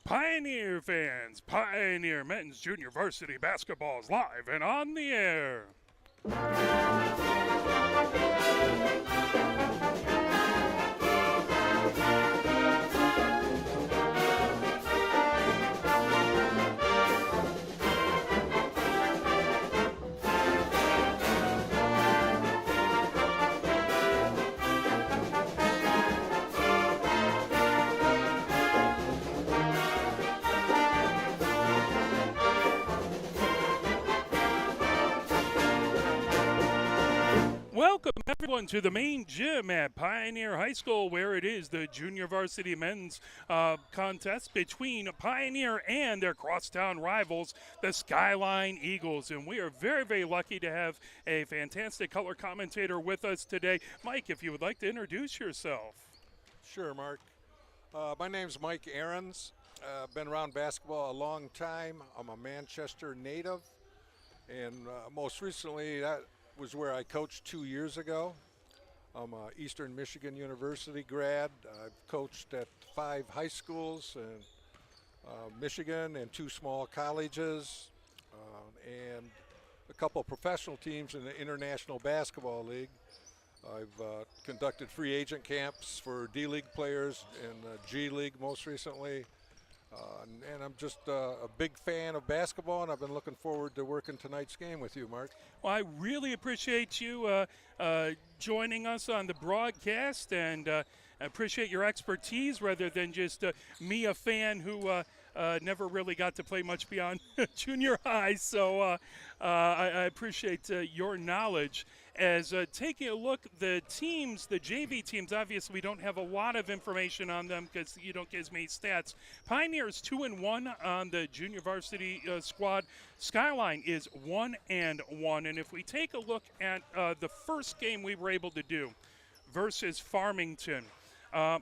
Pioneer fans, Pioneer Men's Junior Varsity Basketball is live and on the air. Welcome, everyone, to the main gym at Pioneer High School, where it is the Junior Varsity Men's contest between Pioneer and their crosstown rivals, the Skyline Eagles. And we are very, very lucky to have a fantastic color commentator with us today. Mike, if you would like to introduce yourself. Sure, Mark. My name's Mike Ahrens. I've been around basketball a long time. I'm a Manchester native, and most recently that was where I coached 2 years ago. I'm an Eastern Michigan University grad. I've coached at 5 high schools in Michigan and 2 small colleges, and a couple of professional teams in the International Basketball League. I've conducted free agent camps for D-League players and G League most recently. And I'm just a big fan of basketball, and I've been looking forward to working tonight's game with you, Mark. Well, I really appreciate you joining us on the broadcast, and I appreciate your expertise rather than just me, a fan who never really got to play much beyond junior high. So I appreciate your knowledge. As taking a look, the teams, the JV teams, obviously we don't have a lot of information on them because you don't get as many stats. Pioneer is 2-1 on the junior varsity squad. Skyline is 1-1. And if we take a look at the first game we were able to do versus Farmington,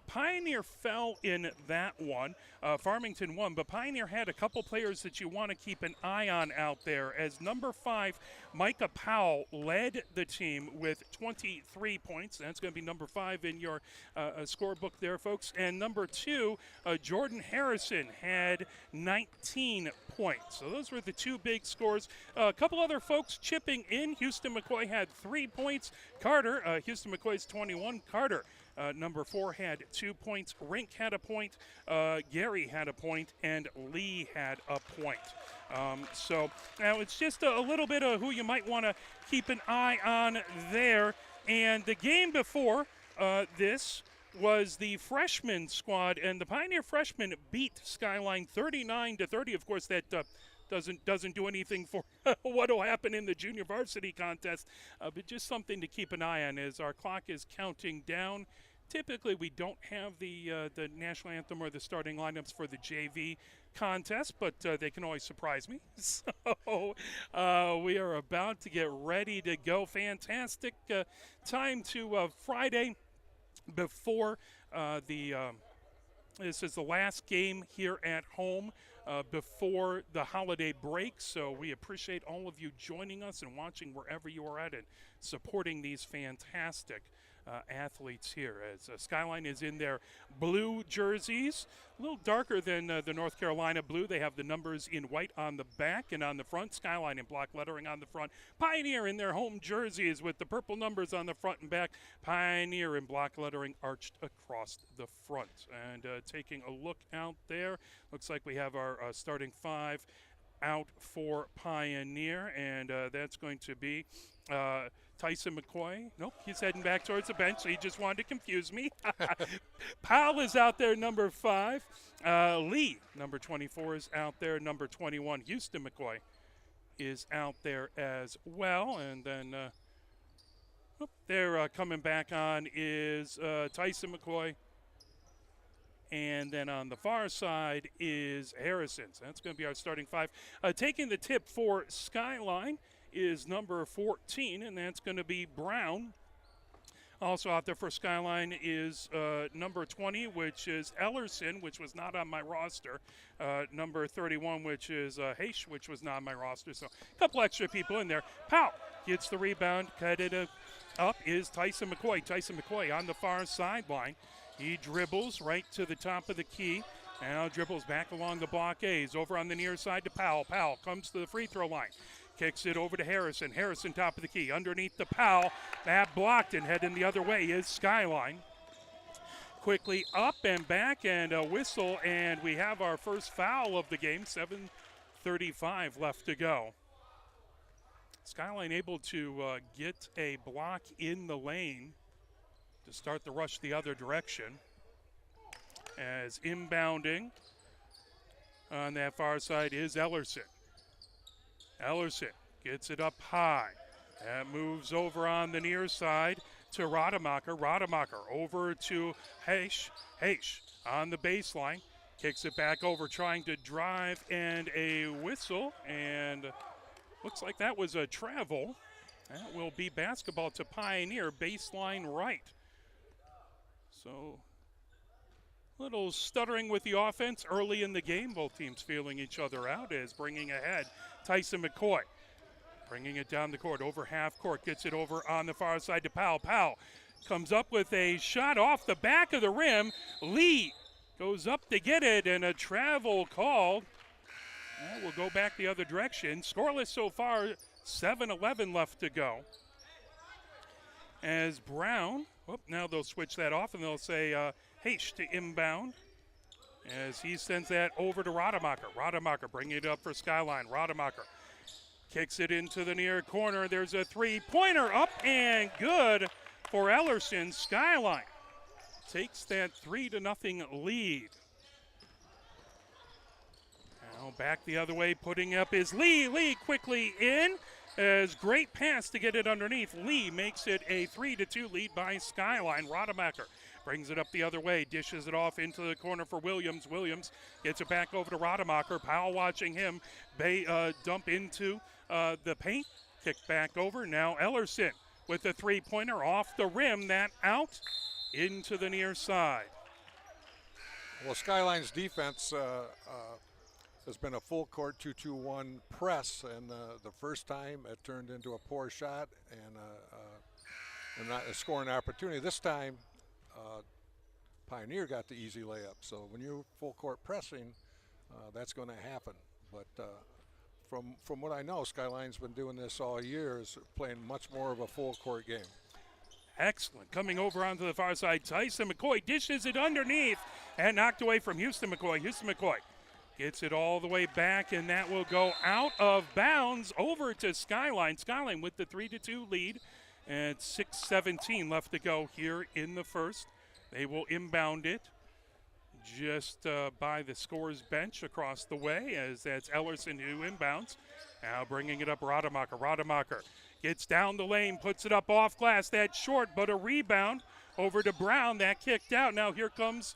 Pioneer fell in that one. Farmington won, but Pioneer had a couple players that you want to keep an eye on out there, as number 5, Micah Powell, led the team with 23 points. That's going to be number 5 in your scorebook there, folks. And number 2, Jordan Harrison, had 19 points. So those were the 2 big scores. A couple other folks chipping in. Houston McCoy had 3 points. Carter, Houston McCoy's 21. Carter, number 4, had 2 points. Rink had a point. Gary had a point. And Lee had a point. So now it's just a little bit of who you might want to keep an eye on there. And the game before this was the freshman squad, and the Pioneer freshmen beat Skyline 39-30. Of course, that doesn't do anything for what will happen in the junior varsity contest, but just something to keep an eye on as our clock is counting down. Typically, we don't have the national anthem or the starting lineups for the JV contest, but they can always surprise me. So we are about to get ready to go. Fantastic time to Friday before this is the last game here at home before the holiday break. So we appreciate all of you joining us and watching wherever you are at and supporting these fantastic athletes here, as Skyline is in their blue jerseys, a little darker than the North Carolina blue. They have the numbers in white on the back and on the front. Skyline in block lettering on the front. Pioneer in their home jerseys with the purple numbers on the front and back. Pioneer in block lettering arched across the front. And taking a look out there, looks like we have our starting 5 out for Pioneer, and that's going to be Tyson McCoy. Nope, he's heading back towards the bench, so he just wanted to confuse me. Powell is out there, number 5. Lee, number 24, is out there. Number 21, Houston McCoy, is out there as well. And then they're coming back on is Tyson McCoy. And then on the far side is Harrison. So that's going to be our starting 5. Taking the tip for Skyline is number 14, and that's going to be Brown. Also out there for Skyline is number 20, which is Ellerson, which was not on my roster. Number 31, which is Haish, which was not on my roster. So a couple extra people in there. Powell gets the rebound. Cut it up is Tyson McCoy. Tyson McCoy on the far sideline. He dribbles right to the top of the key. Now dribbles back along the blockades. Over on the near side to Powell. Powell comes to the free throw line. Kicks it over to Harrison. Harrison top of the key. Underneath the Powell. That blocked and heading the other way is Skyline. Quickly up and back and a whistle, and we have our first foul of the game. 7:35 left to go. Skyline able to get a block in the lane to start the rush the other direction. As inbounding on that far side is Ellerson. Ellerson gets it up high. That moves over on the near side to Rademacher. Rademacher over to Heish. Heish on the baseline. Kicks it back over, trying to drive, and a whistle. And looks like that was a travel. That will be basketball to Pioneer, baseline right. So little stuttering with the offense early in the game. Both teams feeling each other out as bringing ahead Tyson McCoy. Bringing it down the court, over half court, gets it over on the far side to Powell. Powell comes up with a shot off the back of the rim. Lee goes up to get it, and a travel called. That will go back the other direction. Scoreless so far, 7:11 left to go. As Brown, now they'll switch that off and they'll say Heish to inbound. As he sends that over to Rademacher. Rademacher bringing it up for Skyline. Rademacher kicks it into the near corner. There's a three-pointer up and good for Ellerson. Skyline takes that 3-0 lead. Now back the other way, putting up is Lee. Lee quickly in. As great pass to get it underneath. Lee makes it a 3-2 lead by Skyline. Rademacher brings it up the other way, dishes it off into the corner for Williams. Williams gets it back over to Rademacher. Powell watching him dump into the paint. Kick back over. Now Ellerson with the three-pointer off the rim. That out into the near side. Well, Skyline's defense has been a full court 2-2-1 press, and the first time it turned into a poor shot and not a scoring opportunity. This time, Pioneer got the easy layup. So when you're full court pressing, that's going to happen. But from what I know, Skyline's been doing this all year, is playing much more of a full court game. Excellent. Coming over onto the far side, Tyson McCoy dishes it underneath and knocked away from Houston McCoy. Houston McCoy gets it all the way back, and that will go out of bounds over to Skyline. Skyline with the 3-2 lead, and 6:17 left to go here in the first. They will inbound it just by the scorer's bench across the way, as that's Ellerson who inbounds. Now bringing it up, Rademacher. Rademacher gets down the lane, puts it up off glass. That's short, but a rebound over to Brown. That kicked out. Now here comes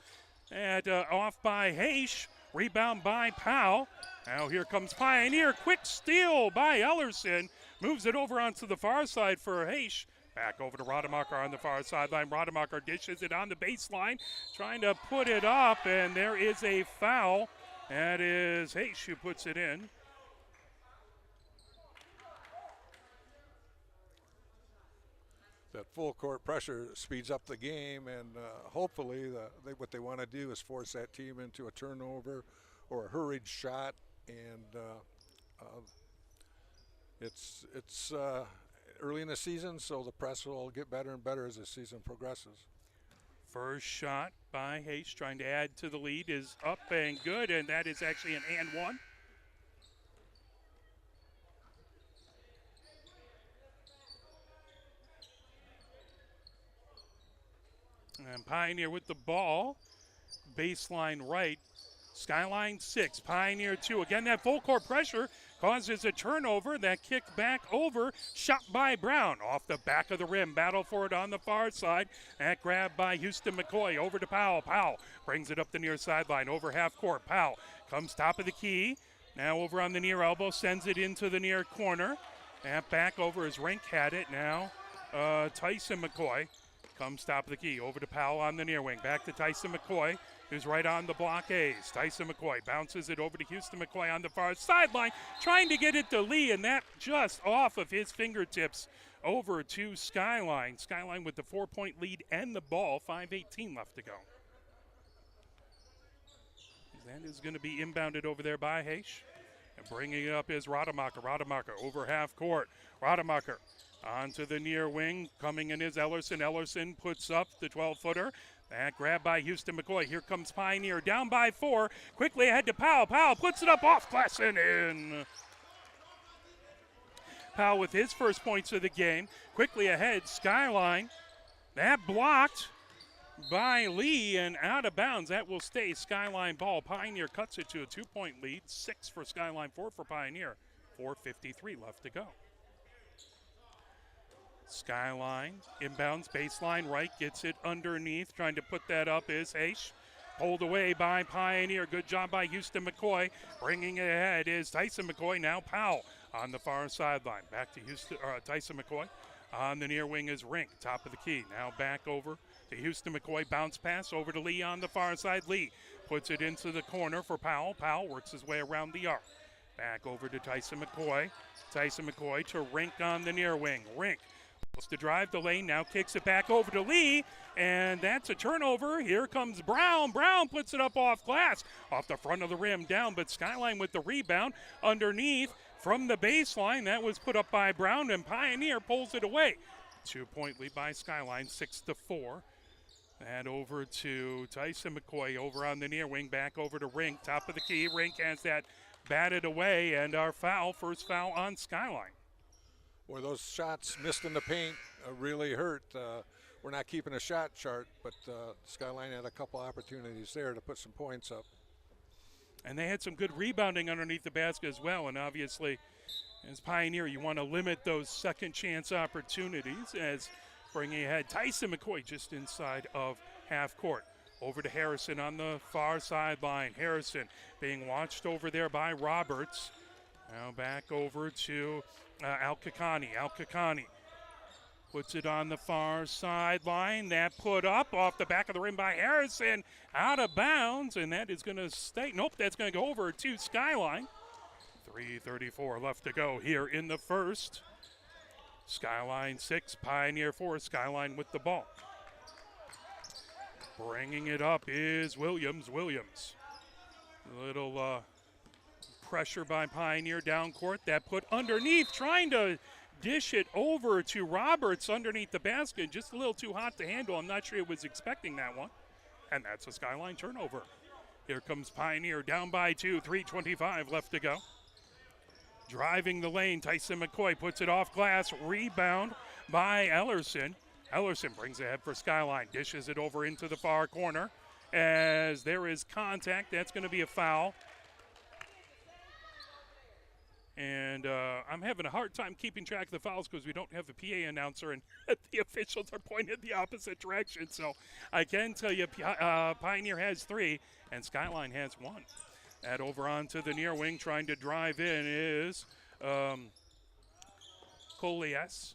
off by Heish. Rebound by Powell. Now here comes Pioneer. Quick steal by Ellerson. Moves it over onto the far side for Heish. Back over to Rademacher on the far sideline. Rademacher dishes it on the baseline, trying to put it up, and there is a foul. That is Heish who puts it in. That full court pressure speeds up the game, and hopefully what they want to do is force that team into a turnover or a hurried shot, and it's early in the season, so the press will get better and better as the season progresses. First shot by Heish, trying to add to the lead, is up and good, and that is actually an and one. And Pioneer with the ball, baseline right. Skyline 6, Pioneer 2. Again, that full court pressure causes a turnover. That kick back over, shot by Brown off the back of the rim. Battle for it on the far side. That grab by Houston McCoy over to Powell. Powell brings it up the near sideline over half court. Powell comes top of the key. Now over on the near elbow, sends it into the near corner. And back over as Rink had it. Now Tyson McCoy comes top of the key, over to Powell on the near wing. Back to Tyson McCoy, who's right on the blockades. Tyson McCoy bounces it over to Houston McCoy on the far sideline, trying to get it to Lee, and that just off of his fingertips over to Skyline. Skyline with the 4-point lead and the ball, 5:18 left to go. That is going to be inbounded over there by Heish. And bringing it up is Rademacher. Rademacher over half court. Rademacher onto the near wing. Coming in is Ellerson. Ellerson puts up the 12-footer. That grab by Houston McCoy. Here comes Pioneer down by 4. Quickly ahead to Powell. Powell puts it up off glass and in. Powell with his first points of the game. Quickly ahead, Skyline. That blocked by Lee and out of bounds. That will stay Skyline ball. Pioneer cuts it to a 2-point lead. 6 for Skyline, 4 for Pioneer. 4:53 left to go. Skyline inbounds, baseline right, gets it underneath. Trying to put that up is Heish. Pulled away by Pioneer. Good job by Houston McCoy. Bringing it ahead is Tyson McCoy. Now Powell on the far sideline. Back to Tyson McCoy. On the near wing is Rink, top of the key. Now back over to Houston McCoy. Bounce pass over to Lee on the far side. Lee puts it into the corner for Powell. Powell works his way around the arc. Back over to Tyson McCoy. Tyson McCoy to Rink on the near wing. Rink wants to drive the lane, now kicks it back over to Lee, and that's a turnover. Here comes Brown. Brown puts it up off glass, off the front of the rim, down, but Skyline with the rebound underneath from the baseline. That was put up by Brown, and Pioneer pulls it away. 2-point lead by Skyline, 6-4. And over to Tyson McCoy over on the near wing, back over to Rink, top of the key. Rink has that batted away, and our foul, first foul on Skyline. Boy, those shots missed in the paint really hurt. We're not keeping a shot chart, but Skyline had a couple opportunities there to put some points up. And they had some good rebounding underneath the basket as well. And obviously, as Pioneer, you want to limit those second chance opportunities. As bringing ahead Tyson McCoy just inside of half court. Over to Harrison on the far sideline. Harrison being watched over there by Roberts. Now back over to Al-Kakani. Al-Kakani puts it on the far sideline. That put up off the back of the rim by Harrison. Out of bounds, and that is going to stay. Nope, that's going to go over to Skyline. 3:34 left to go here in the first. Skyline 6, Pioneer 4. Skyline with the ball. Bringing it up is Williams. Williams. A little pressure by Pioneer down court. That put underneath, trying to dish it over to Roberts underneath the basket. Just a little too hot to handle. I'm not sure he was expecting that one. And that's a Skyline turnover. Here comes Pioneer down by 2, 3:25 left to go. Driving the lane, Tyson McCoy puts it off glass. Rebound by Ellerson. Ellerson brings it ahead for Skyline. Dishes it over into the far corner. As there is contact, that's going to be a foul. And I'm having a hard time keeping track of the fouls because we don't have a PA announcer and the officials are pointing the opposite direction. So I can tell you Pioneer has 3 and Skyline has 1. That over onto the near wing, trying to drive in is Colias.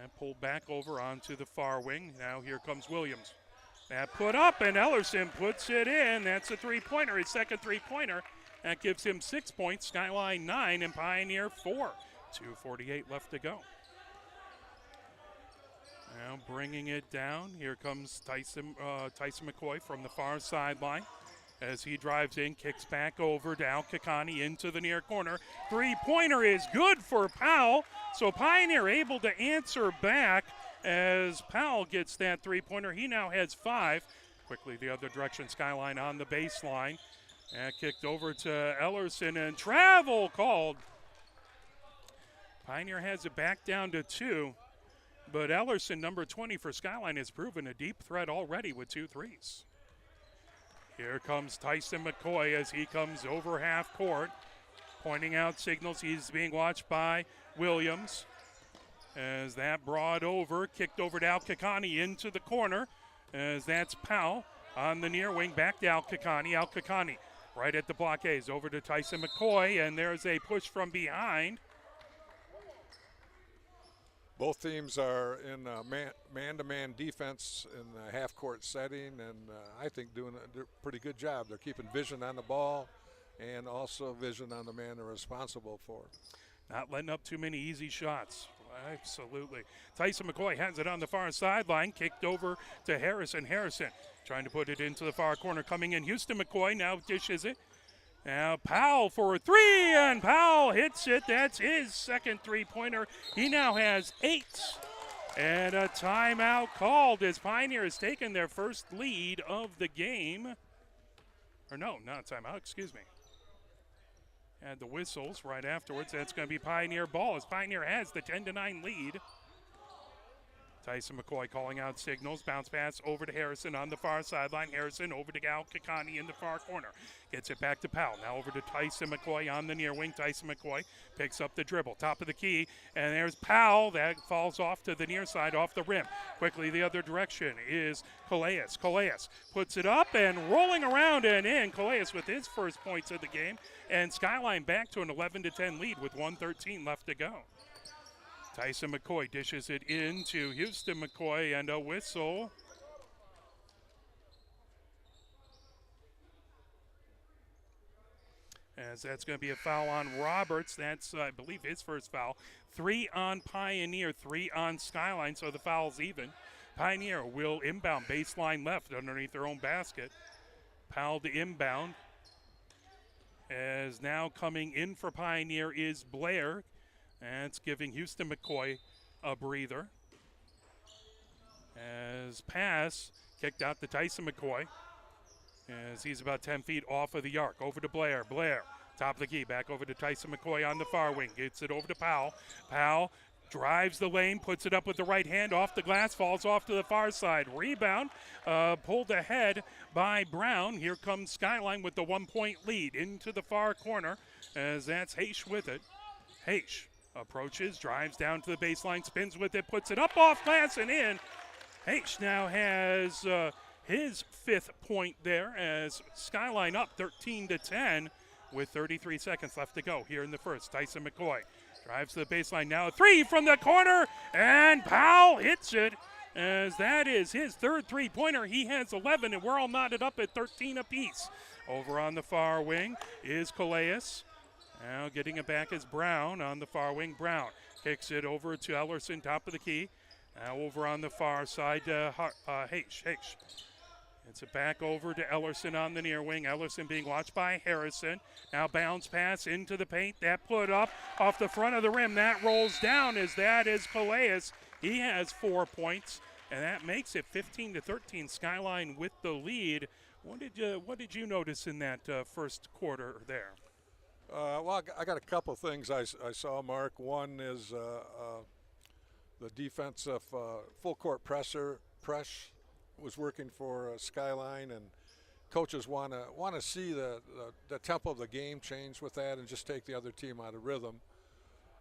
And pulled back over onto the far wing. Now here comes Williams. That put up, and Ellerson puts it in. That's a three-pointer, his second three-pointer. That gives him 6 points. Skyline 9 and Pioneer 4. 2:48 left to go. Now bringing it down. Here comes Tyson McCoy from the far sideline. As he drives in, kicks back over to Al-Kakani into the near corner. Three-pointer is good for Powell. So Pioneer able to answer back as Powell gets that three-pointer. He now has 5. Quickly the other direction, Skyline on the baseline. And kicked over to Ellerson, and travel called. Pioneer has it back down to 2. But Ellerson, number 20 for Skyline, has proven a deep threat already with 2 threes. Here comes Tyson McCoy as he comes over half court, pointing out signals. He's being watched by Williams. As that brought over, kicked over to Al-Kakani into the corner. As that's Powell on the near wing, back to Al-Kakani. Al-Kakani right at the blockades, over to Tyson McCoy, and there's a push from behind. Both teams are in man-to-man defense in a half-court setting, and I think doing a pretty good job. They're keeping vision on the ball and also vision on the man they're responsible for. Not letting up too many easy shots. Absolutely. Tyson McCoy has it on the far sideline, kicked over to Harrison. Harrison trying to put it into the far corner, coming in. Houston McCoy now dishes it. Now Powell for a three, and Powell hits it. That's his second three-pointer. He now has 8. And a timeout called as Pioneer has taken their first lead of the game. Or no, not a timeout, excuse me. And the whistles right afterwards. That's going to be Pioneer ball as Pioneer has the 10-9 lead. Tyson McCoy calling out signals. Bounce pass over to Harrison on the far sideline. Harrison over to Al Kakani in the far corner. Gets it back to Powell. Now over to Tyson McCoy on the near wing. Tyson McCoy picks up the dribble. Top of the key. And there's Powell. That falls off to the near side, off the rim. Quickly the other direction is Calais. Calais puts it up and rolling around and in. Calais with his first points of the game. And Skyline back to an 11-10 lead with 1:13 left to go. Tyson McCoy dishes it into Houston McCoy and a whistle. As that's going to be a foul on Roberts. That's, I believe, his first foul. 3 on Pioneer, 3 on Skyline, so the foul's even. Pioneer will inbound baseline left underneath their own basket. Powell to inbound. As now coming in for Pioneer is Blair. And it's giving Houston McCoy a breather. As pass kicked out to Tyson McCoy. As he's about 10 feet off of the arc. Over to Blair. Blair, top of the key. Back over to Tyson McCoy on the far wing. Gets it over to Powell. Powell drives the lane, puts it up with the right hand. Off the glass, falls off to the far side. Rebound, pulled ahead by Brown. Here comes Skyline with the 1-point lead into the far corner. As that's Haish with it. Haish approaches, drives down to the baseline, spins with it, puts it up off glass and in. Haish now has his 5th point there as Skyline up 13-10 with 33 seconds left to go here in the first. Tyson McCoy drives to the baseline, now a 3 from the corner, and Powell hits it as that is his 3rd three-pointer. He has 11, and we're all knotted up at 13 apiece. Over on the far wing is Calais. Now getting it back is Brown on the far wing. Brown kicks it over to Ellerson, top of the key. Now over on the far side, Haish. It's it back over to Ellerson on the near wing. Ellerson being watched by Harrison. Now bounce pass into the paint. That put up off the front of the rim. That rolls down as that is Calais. He has 4 points, and that makes it 15-13. Skyline with the lead. What did you notice in that first quarter there? Well, I got a couple of things I saw, Mark. One is the defensive full court press was working for Skyline, and coaches want to see the tempo of the game change with that and just take the other team out of rhythm.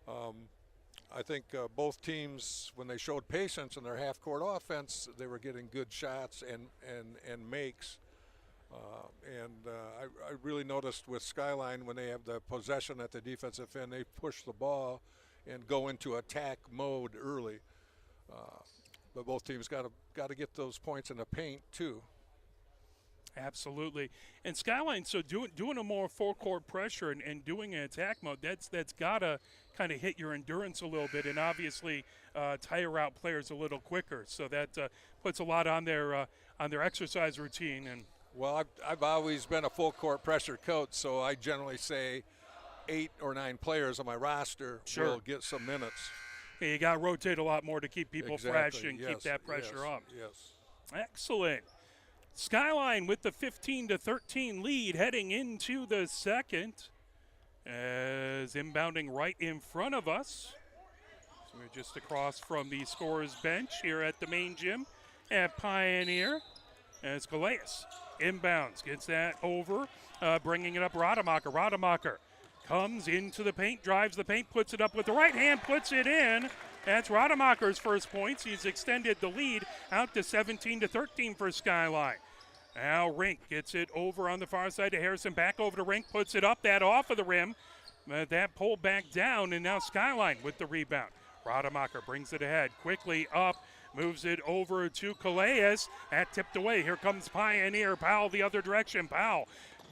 I think both teams, when they showed patience in their half-court offense, they were getting good shots and makes. I really noticed with Skyline, when they have the possession at the defensive end, they push the ball and go into attack mode early. But both teams got to get those points in the paint too. Absolutely. And Skyline, so doing a more full court pressure and doing an attack mode, that's got to kind of hit your endurance a little bit, and obviously tire out players a little quicker. So that puts a lot on their exercise routine. And well, I've always been a full court pressure coach, so I generally say 8 or 9 players on my roster will get some minutes. Yeah, you got to rotate a lot more to keep people fresh and keep that pressure up. Yes. Excellent. Skyline with the 15-13 lead heading into the second. As inbounding right in front of us. So we're just across from the scorer's bench here at the main gym at Pioneer. As Calais inbounds, gets that over, bringing it up Rademacher. Rademacher comes into the paint, drives the paint, puts it up with the right hand, puts it in. That's Rademacher's first points. He's extended the lead out to 17-13 for Skyline. Now Rink gets it over on the far side to Harrison, back over to Rink, puts it up, that off of the rim. That pulled back down, and now Skyline with the rebound. Rademacher brings it ahead, quickly up, moves it over to Calais. That tipped away. Here comes Pioneer. Powell the other direction. Powell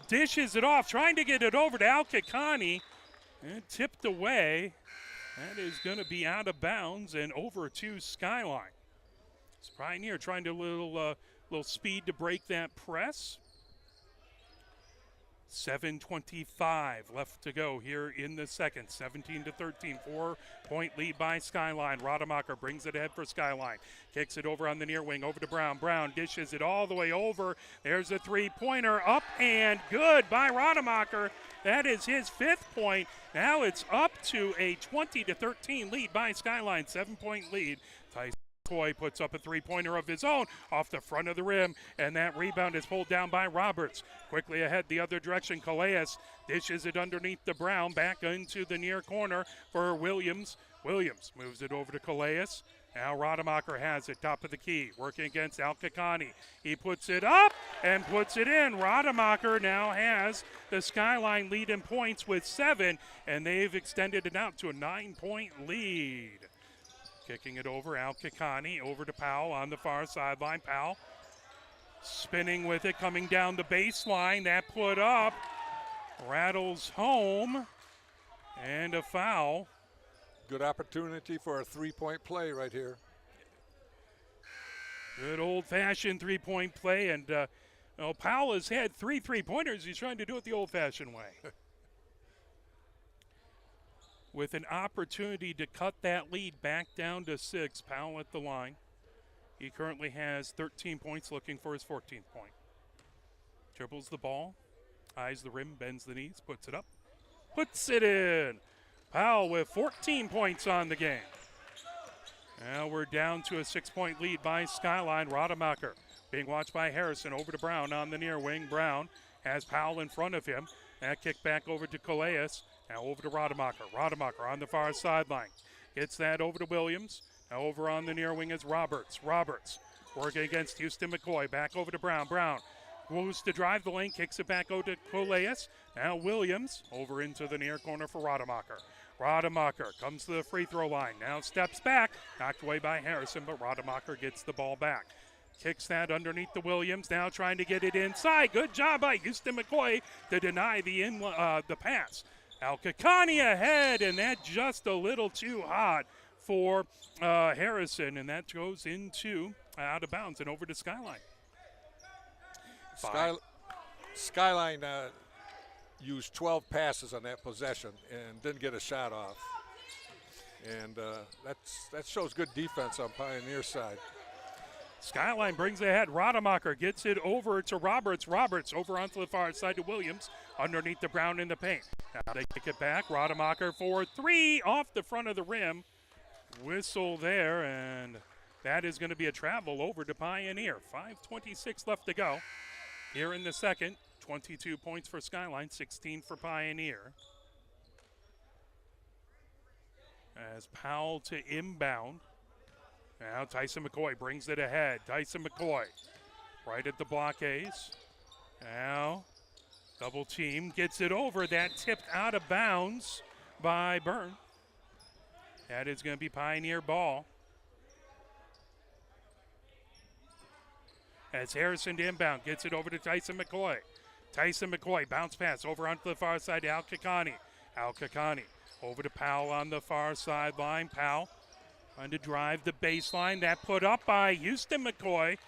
dishes it off, trying to get it over to Al Kakani. And tipped away. That is going to be out of bounds and over to Skyline. It's Pioneer trying to little speed to break that press. 7:25 left to go here in the second. 17-13, 4-point lead by Skyline. Rademacher brings it ahead for Skyline. Kicks it over on the near wing, over to Brown. Brown dishes it all the way over. There's a three-pointer up and good by Rademacher. That is his 5th point. Now it's up to a 20-13 lead by Skyline. 7-point lead. Tyson McCoy puts up a three-pointer of his own off the front of the rim, and that rebound is pulled down by Roberts. Quickly ahead the other direction, Calais dishes it underneath the Brown, back into the near corner for Williams. Williams moves it over to Calais. Now Rademacher has it, top of the key, working against Al-Kakani. He puts it up and puts it in. Rademacher now has the Skyline lead in points with 7, and they've extended it out to a 9-point lead. Kicking it over, Al-Kakani over to Powell on the far sideline. Powell spinning with it, coming down the baseline. That put up, rattles home, and a foul. Good opportunity for a three-point play right here. Good old-fashioned three-point play, and Powell has had 3 3-pointers. He's trying to do it the old-fashioned way. With an opportunity to cut that lead back down to 6, Powell at the line. He currently has 13 points, looking for his 14th point. Dribbles the ball, eyes the rim, bends the knees, puts it up, puts it in. Powell with 14 points on the game. Now we're down to a 6-point lead by Skyline. Rademacher being watched by Harrison, over to Brown on the near wing. Brown has Powell in front of him. That kick back over to Calais. Now over to Rademacher. Rademacher on the far sideline. Gets that over to Williams. Now over on the near wing is Roberts. Roberts working against Houston McCoy. Back over to Brown. Brown moves to drive the lane. Kicks it back over to Calais. Now Williams over into the near corner for Rademacher. Rademacher comes to the free throw line. Now steps back. Knocked away by Harrison, but Rademacher gets the ball back. Kicks that underneath the Williams. Now trying to get it inside. Good job by Houston McCoy to deny the pass. Al-Kakani ahead, and that just a little too hot for Harrison, and that goes into out of bounds and over to Skyline. Skyline used 12 passes on that possession and didn't get a shot off. And that shows good defense on Pioneer's side. Skyline brings it ahead. Rademacher gets it over to Roberts. Roberts over onto the far side to Williams underneath the Brown in the paint. Now they kick it back. Rademacher for 3 off the front of the rim. Whistle there, and that is going to be a travel over to Pioneer. 5:26 left to go here in the second. 22 points for Skyline, 16 for Pioneer. As Powell to inbound. Now Tyson McCoy brings it ahead. Tyson McCoy right at the blockades. Now double team, gets it over. That tipped out of bounds by Byrne. That is going to be Pioneer ball. As Harrison to inbound, gets it over to Tyson McCoy. Tyson McCoy, bounce pass over onto the far side to Al-Kakani. Al-Kakani over to Powell on the far sideline. Powell trying to drive the baseline. That put up by Houston McCoy.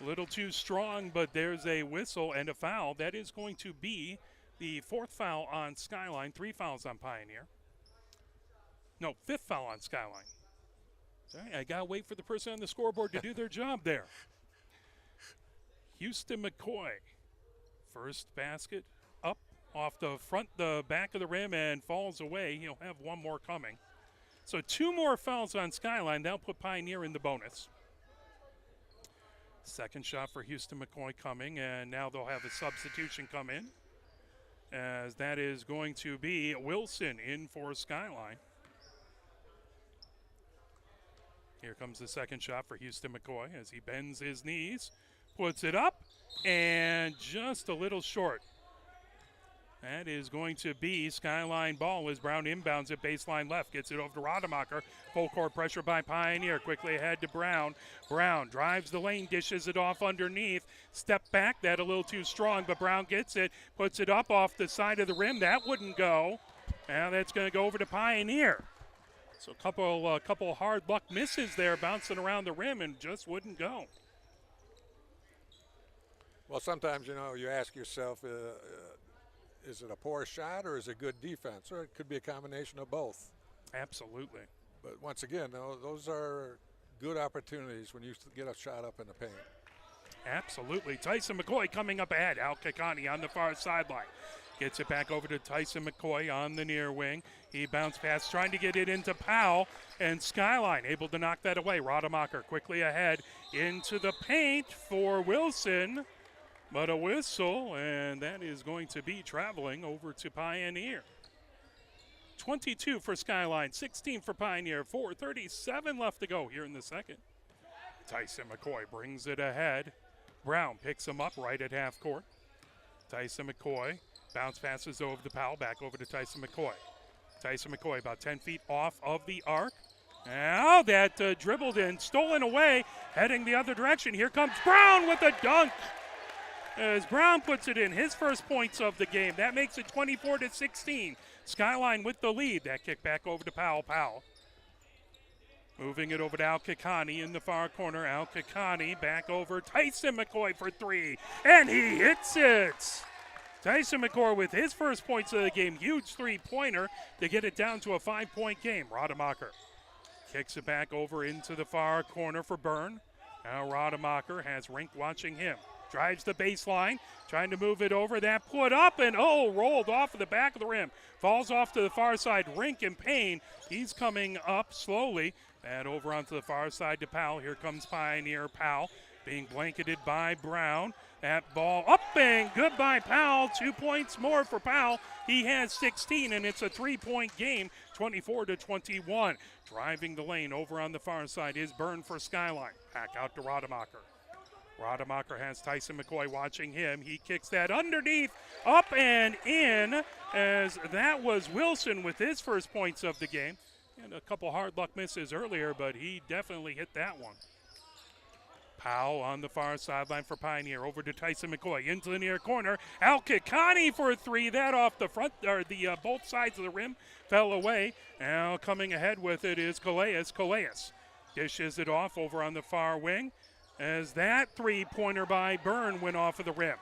A little too strong, but there's a whistle and a foul. That is going to be the 4th foul on Skyline. 3 fouls on Pioneer. No, 5th foul on Skyline. Sorry, I got to wait for the person on the scoreboard to do their job there. Houston McCoy. First basket up off the back of the rim and falls away. He'll have one more coming. So 2 more fouls on Skyline. That'll put Pioneer in the bonus. Second shot for Houston McCoy coming, and now they'll have a substitution come in, as that is going to be Wilson in for Skyline. Here comes the second shot for Houston McCoy as he bends his knees, puts it up, and just a little short. That is going to be Skyline ball as Brown inbounds at baseline left. Gets it over to Rademacher. Full court pressure by Pioneer. Quickly ahead to Brown. Brown drives the lane, dishes it off underneath. Step back, that a little too strong, but Brown gets it. Puts it up off the side of the rim. That wouldn't go. Now that's going to go over to Pioneer. So a couple hard luck misses there, bouncing around the rim and just wouldn't go. Well, sometimes, you ask yourself, is it a poor shot or is it good defense? Or it could be a combination of both. Absolutely. But once again, those are good opportunities when you get a shot up in the paint. Absolutely. Tyson McCoy coming up ahead. Al Kakani on the far sideline. Gets it back over to Tyson McCoy on the near wing. He bounced pass, trying to get it into Powell, and Skyline able to knock that away. Rademacher quickly ahead into the paint for Wilson, but a whistle, and that is going to be traveling over to Pioneer. 22 for Skyline, 16 for Pioneer, 4:37 left to go here in the second. Tyson McCoy brings it ahead. Brown picks him up right at half court. Tyson McCoy bounce passes over to Powell, back over to Tyson McCoy. Tyson McCoy about 10 feet off of the arc. Now that dribbled in, stolen away, heading the other direction. Here comes Brown with a dunk. As Brown puts it in, his first points of the game. That makes it 24-16. Skyline with the lead. That kick back over to Powell. Powell moving it over to Al Kakani in the far corner. Al Kakani back over Tyson McCoy for three, and he hits it. Tyson McCoy with his first points of the game. Huge three-pointer to get it down to a 5-point game. Rademacher kicks it back over into the far corner for Byrne. Now Rademacher has Rink watching him. Drives the baseline, trying to move it over. That put up and rolled off of the back of the rim. Falls off to the far side. Rink in pain. He's coming up slowly. And over onto the far side to Powell. Here comes Pioneer. Powell being blanketed by Brown. That ball up and good by Powell. 2 points more for Powell. He has 16, and it's a 3-point game, 24-21. Driving the lane over on the far side is Byrne for Skyline. Back out to Rademacher. Rademacher has Tyson McCoy watching him. He kicks that underneath, up and in, as that was Wilson with his first points of the game. And a couple hard luck misses earlier, but he definitely hit that one. Powell on the far sideline for Pioneer. Over to Tyson McCoy into the near corner. Al Kakani for three. That off the front, or the both sides of the rim fell away. Now coming ahead with it is Calais. Calais dishes it off over on the far wing, as that three-pointer by Byrne went off of the rim.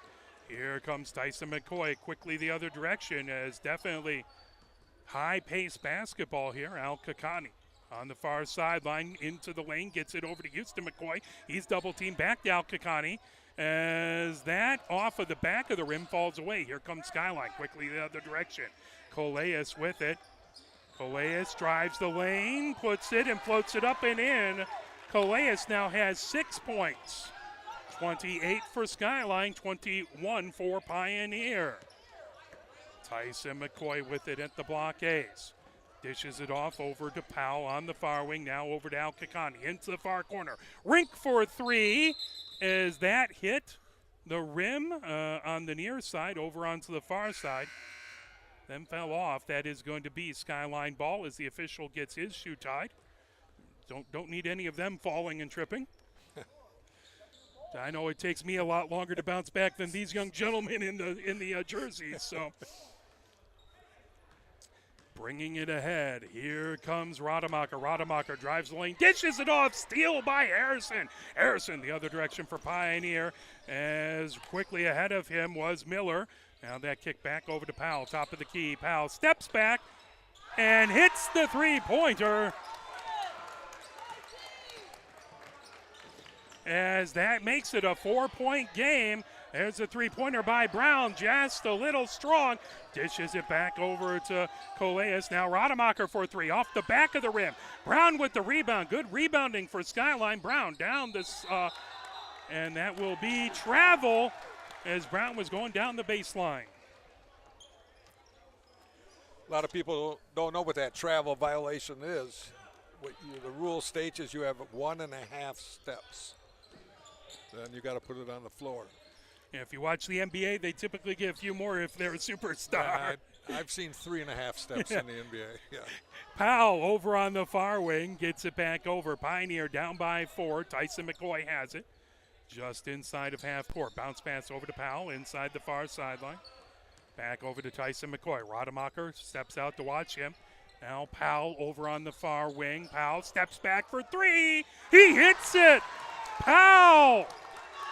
Here comes Tyson McCoy quickly the other direction, as definitely high-paced basketball here. Al Kakani on the far sideline into the lane, gets it over to Houston McCoy. He's double-teamed back to Al Kakani, as that off of the back of the rim falls away. Here comes Skyline quickly the other direction. Calais with it. Calais drives the lane, puts it and floats it up and in. Calais now has 6 points. 28 for Skyline, 21 for Pioneer. Tyson McCoy with it at the blockades. Dishes it off over to Powell on the far wing. Now over to Al Kakani into the far corner. Rink for three, as that hit the rim on the near side over onto the far side. Then fell off. That is going to be Skyline ball as the official gets his shoe tied. Don't need any of them falling and tripping. I know it takes me a lot longer to bounce back than these young gentlemen in the jerseys. So, bringing it ahead. Here comes Rademacher. Rademacher drives the lane, dishes it off. Steal by Harrison. Harrison the other direction for Pioneer. As quickly ahead of him was Miller. Now that kick back over to Powell. Top of the key. Powell steps back and hits the three-pointer. As that makes it a 4-point game. There's a three-pointer by Brown, just a little strong. Dishes it back over to Calais. Now Rademacher for three, off the back of the rim. Brown with the rebound. Good rebounding for Skyline. Brown down this, and that will be travel as Brown was going down the baseline. A lot of people don't know what that travel violation is. The rule states is you have 1.5 steps. Then you got to put it on the floor. Yeah, if you watch the NBA, they typically get a few more if they're a superstar. Yeah, I've seen 3.5 steps in the NBA. Yeah. Powell over on the far wing gets it back over. Pioneer down by 4. Tyson McCoy has it just inside of half court. Bounce pass over to Powell inside the far sideline. Back over to Tyson McCoy. Rademacher steps out to watch him. Now Powell over on the far wing. Powell steps back for three. He hits it. Powell.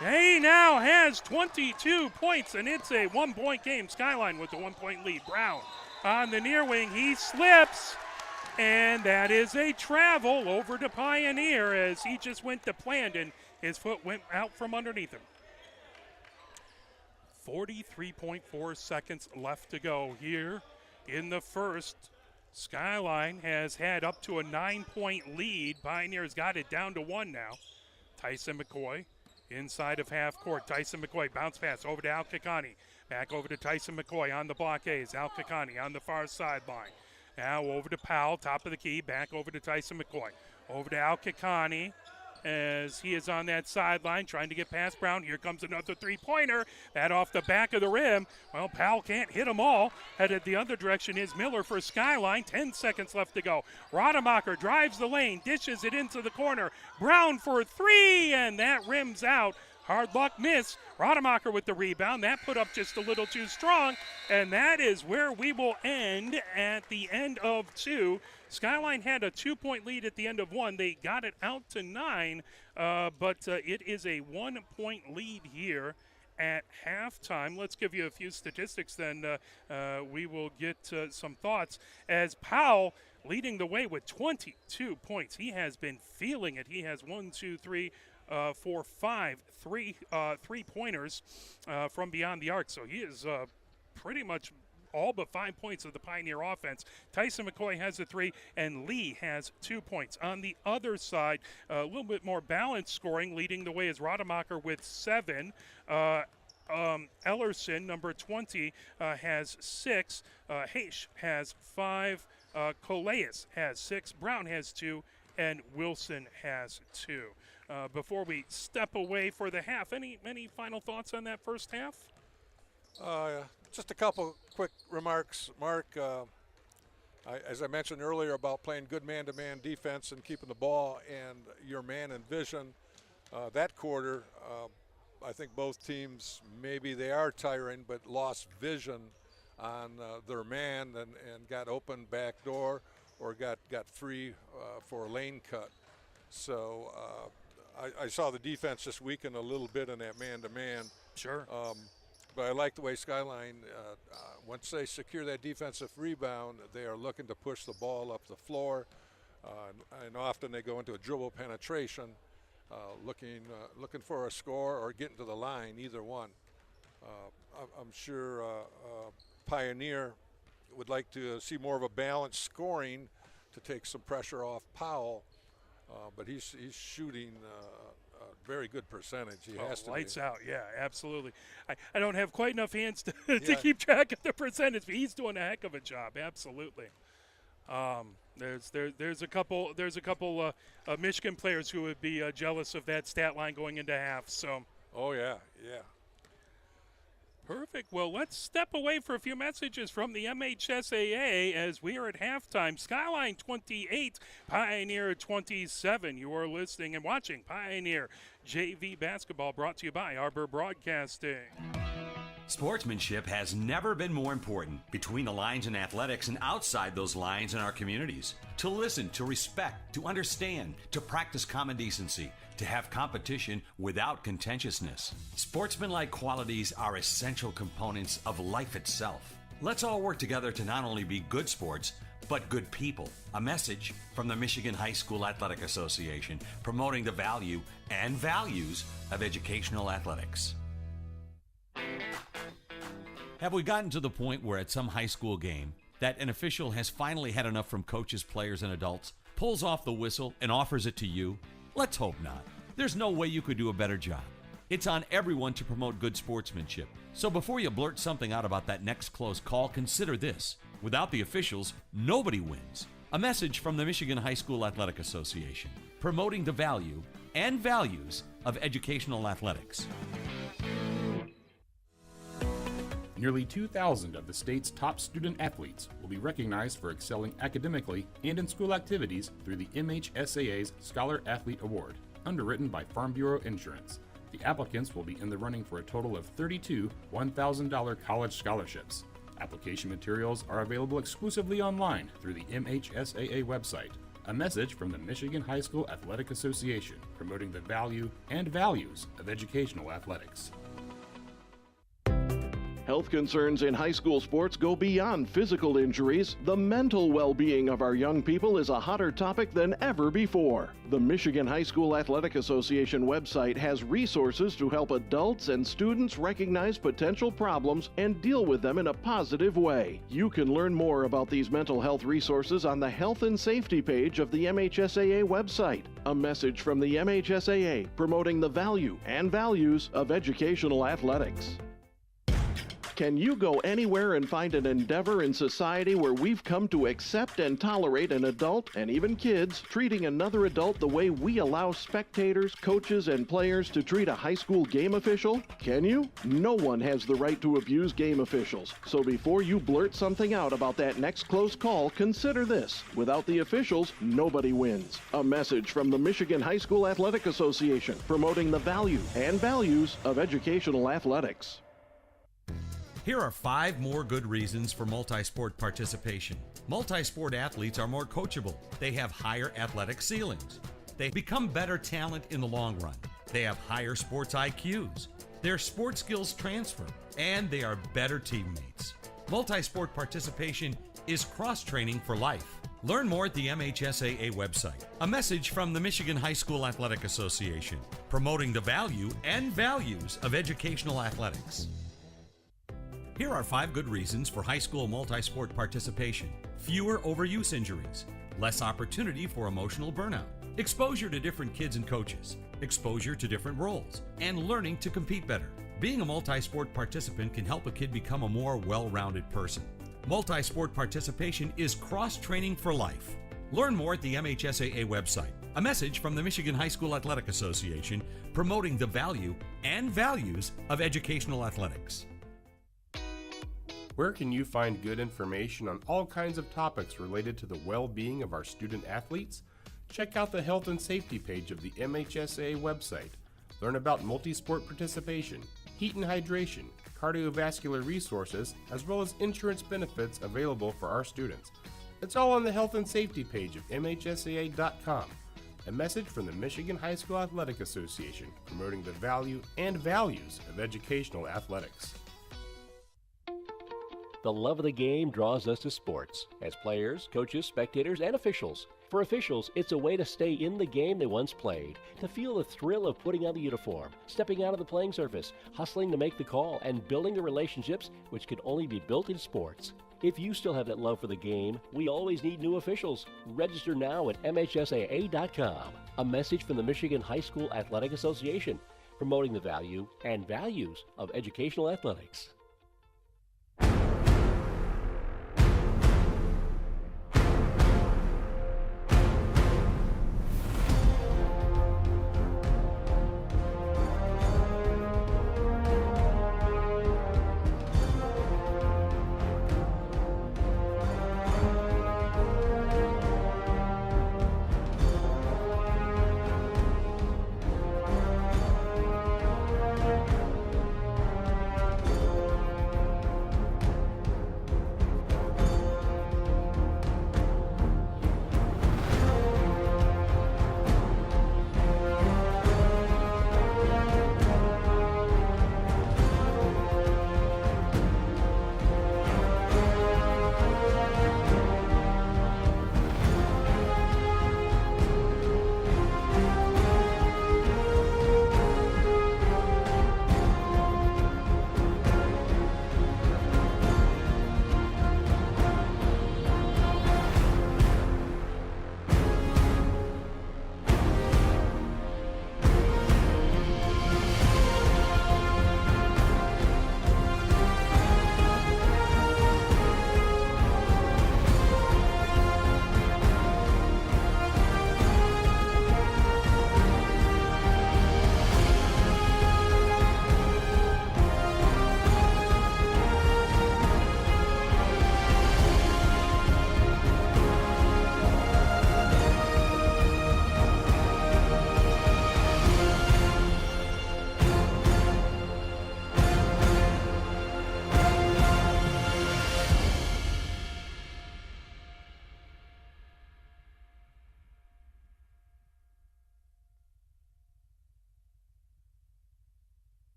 He now has 22 points, and it's a 1-point game. Skyline with the 1-point lead. Brown on the near wing. He slips, and that is a travel over to Pioneer as he just went to planned, and his foot went out from underneath him. 43.4 seconds left to go here in the first. Skyline has had up to a 9-point lead. Pioneer's got it down to 1 now. Tyson McCoy inside of half court. Tyson McCoy bounce pass over to Al Kakani. Back over to Tyson McCoy on the blockades. Al Kakani on the far sideline. Now over to Powell, top of the key. Back over to Tyson McCoy. Over to Al Kakani as he is on that sideline trying to get past Brown. Here comes another three-pointer. That off the back of the rim. Well, Powell can't hit them all. Headed the other direction is Miller for Skyline. 10 seconds left to go. Rademacher drives the lane, dishes it into the corner. Brown for three, and that rims out. Hard luck miss. Rademacher with the rebound. That put up just a little too strong, and that is where we will end at the end of 2. Skyline had a 2-point lead at the end of 1. They got it out to 9, but it is a 1-point lead here at halftime. Let's give you a few statistics, then we will get some thoughts. As Powell leading the way with 22 points. He has been feeling it. He has 3-pointers from beyond the arc. So he is pretty much all but 5 points of the Pioneer offense. Tyson McCoy has a 3, and Lee has 2 points. On the other side, a little bit more balanced scoring. Leading the way is Rademacher with 7. Ellerson, number 20, has 6. Haish has 5. Coleus has 6. Brown has 2. And Wilson has 2. Before we step away for the half, any final thoughts on that first half? Just a couple quick remarks, Mark. As I mentioned earlier about playing good man-to-man defense and keeping the ball and your man in vision, that quarter, I think both teams, maybe they are tiring, but lost vision on their man and got open back door or got free for a lane cut. So I saw the defense just weaken a little bit in that man-to-man. Sure. But I like the way Skyline, once they secure that defensive rebound, they are looking to push the ball up the floor. And often they go into a dribble penetration, looking for a score or getting to the line, either one. I'm sure Pioneer would like to see more of a balanced scoring to take some pressure off Powell. But he's shooting a very good percentage. He has to lights be. out, yeah, absolutely. I don't have quite enough hands to Yeah. keep track of the percentage, but he's doing a heck of a job, absolutely. There's a couple Michigan players who would be jealous of that stat line going into half. So. Oh yeah. Perfect. Well, let's step away for a few messages from the MHSAA as we are at halftime. Skyline 28, Pioneer 27. You are listening and watching Pioneer JV Basketball, brought to you by Arbor Broadcasting. Sportsmanship has never been more important between the lines in athletics and outside those lines in our communities. To listen, to respect, to understand, to practice common decency, to have competition without contentiousness. Sportsmanlike qualities are essential components of life itself. Let's all work together to not only be good sports, but good people. A message from the Michigan High School Athletic Association, promoting the value and values of educational athletics. Have we gotten to the point where at some high school game that an official has finally had enough from coaches, players, and adults, pulls off the whistle, and offers it to you? Let's hope not. There's no way you could do a better job. It's on everyone to promote good sportsmanship. So before you blurt something out about that next close call, consider this. Without the officials, nobody wins. A message from the Michigan High School Athletic Association, promoting the value and values of educational athletics. Nearly 2,000 of the state's top student athletes will be recognized for excelling academically and in school activities through the MHSAA's Scholar Athlete Award, underwritten by Farm Bureau Insurance. The applicants will be in the running for a total of 32 $1,000 college scholarships. Application materials are available exclusively online through the MHSAA website. A message from the Michigan High School Athletic Association, promoting the value and values of educational athletics. Health concerns in high school sports go beyond physical injuries. The mental well-being of our young people is a hotter topic than ever before. The Michigan High School Athletic Association website has resources to help adults and students recognize potential problems and deal with them in a positive way. You can learn more about these mental health resources on the Health and Safety page of the MHSAA website. A message from the MHSAA promoting the value and values of educational athletics. Can you go anywhere and find an endeavor in society where we've come to accept and tolerate an adult, and even kids, treating another adult the way we allow spectators, coaches, and players to treat a high school game official? Can you? No one has the right to abuse game officials. So before you blurt something out about that next close call, consider this. Without the officials, nobody wins. A message from the Michigan High School Athletic Association, promoting the value and values of educational athletics. Here are 5 more good reasons for multi-sport participation. Multi-sport athletes are more coachable. They have higher athletic ceilings. They become better talent in the long run. They have higher sports IQs. Their sport skills transfer, and they are better teammates. Multi-sport participation is cross-training for life. Learn more at the MHSAA website. A message from the Michigan High School Athletic Association, promoting the value and values of educational athletics. Here are 5 good reasons for high school multi-sport participation. Fewer overuse injuries, less opportunity for emotional burnout, exposure to different kids and coaches, exposure to different roles, and learning to compete better. Being a multi-sport participant can help a kid become a more well-rounded person. Multi-sport participation is cross-training for life. Learn more at the MHSAA website. A message from the Michigan High School Athletic Association, promoting the value and values of educational athletics. Where can you find good information on all kinds of topics related to the well-being of our student athletes? Check out the Health and Safety page of the MHSAA website. Learn about multi-sport participation, heat and hydration, cardiovascular resources, as well as insurance benefits available for our students. It's all on the Health and Safety page of MHSAA.com. A message from the Michigan High School Athletic Association, promoting the value and values of educational athletics. The love of the game draws us to sports, as players, coaches, spectators, and officials. For officials, it's a way to stay in the game they once played, to feel the thrill of putting on the uniform, stepping out of the playing surface, hustling to make the call, and building the relationships which can only be built in sports. If you still have that love for the game, we always need new officials. Register now at MHSAA.com. A message from the Michigan High School Athletic Association, promoting the value and values of educational athletics.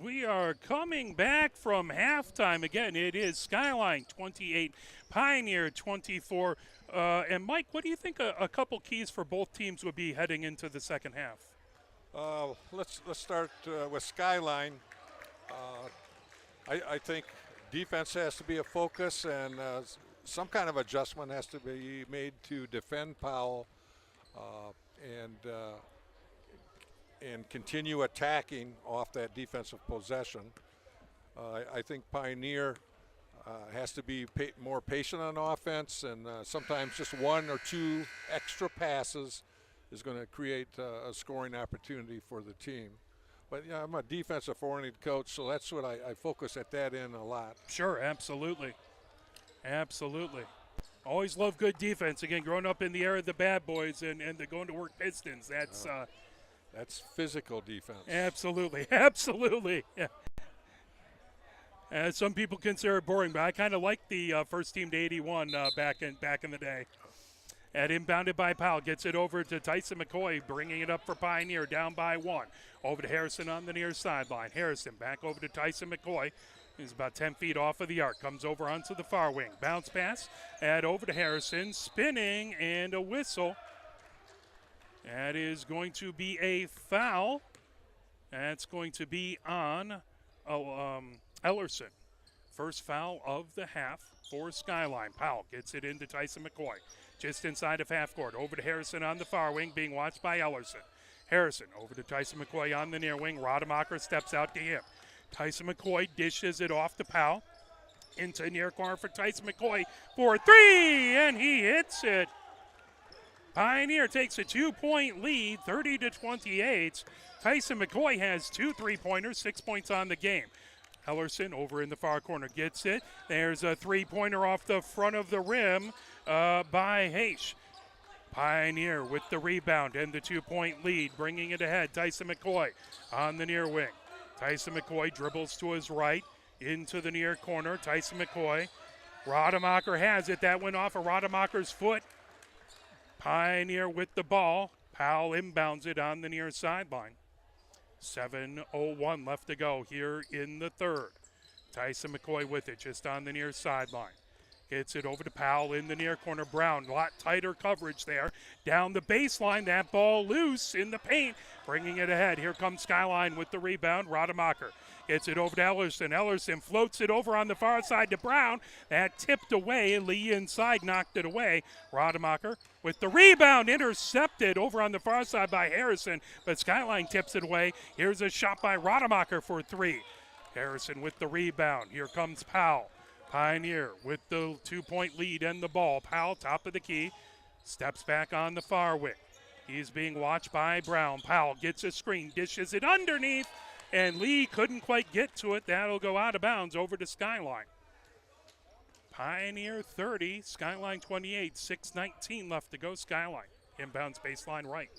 we are coming back from halftime. Again, it is Skyline 28, Pioneer 24. And Mike, what do you think a couple keys for both teams would be heading into the second half? Let's start with Skyline. I think defense has to be a focus, and some kind of adjustment has to be made to defend Powell and continue attacking off that defensive possession. I think Pioneer has to be more patient on offense, and sometimes just one or two extra passes is going to create a scoring opportunity for the team. But yeah, I'm a defensive-oriented coach, so that's what I focus at that end a lot. Sure, absolutely. Absolutely. Always love good defense. Again, growing up in the era of the bad boys and the going to work Pistons, that's physical defense. Absolutely, absolutely. Yeah. Some people consider it boring, but I kind of like the first team to 81 back in the day. And inbounded by Powell, gets it over to Tyson McCoy, bringing it up for Pioneer, down by 1. Over to Harrison on the near sideline. Harrison back over to Tyson McCoy. He's about 10 feet off of the arc. Comes over onto the far wing. Bounce pass. Add over to Harrison. Spinning and a whistle. That is going to be a foul. That's going to be on Ellerson. First foul of the half for Skyline. Powell gets it into Tyson McCoy. Just inside of half court. Over to Harrison on the far wing, being watched by Ellerson. Harrison over to Tyson McCoy on the near wing. Rademacher steps out to him. Tyson McCoy dishes it off to Powell. Into near corner for Tyson McCoy for 3, and he hits it. Pioneer takes a 2-point lead, 30-28. Tyson McCoy has 2 3-pointers, 6 points on the game. Ellerson over in the far corner gets it. There's a 3-pointer off the front of the rim by Haish. Pioneer with the rebound and the 2-point lead, bringing it ahead. Tyson McCoy on the near wing. Tyson McCoy dribbles to his right into the near corner. Tyson McCoy. Rademacher has it. That went off of Rademacher's foot. Pioneer with the ball. Powell inbounds it on the near sideline. 7:01 left to go here in the third. Tyson McCoy with it just on the near sideline. Gets it over to Powell in the near corner. Brown, a lot tighter coverage there. Down the baseline, that ball loose in the paint, bringing it ahead. Here comes Skyline with the rebound. Rademacher gets it over to Ellerson. Ellerson floats it over on the far side to Brown. That tipped away. Lee inside knocked it away. Rademacher with the rebound, intercepted over on the far side by Harrison, but Skyline tips it away. Here's a shot by Rademacher for 3. Harrison with the rebound. Here comes Powell. Pioneer with the 2-point lead and the ball. Powell, top of the key, steps back on the far wing. He's being watched by Brown. Powell gets a screen, dishes it underneath, and Lee couldn't quite get to it. That'll go out of bounds over to Skyline. Pioneer 30, Skyline 28, 6:19 left to go. Skyline inbounds baseline right.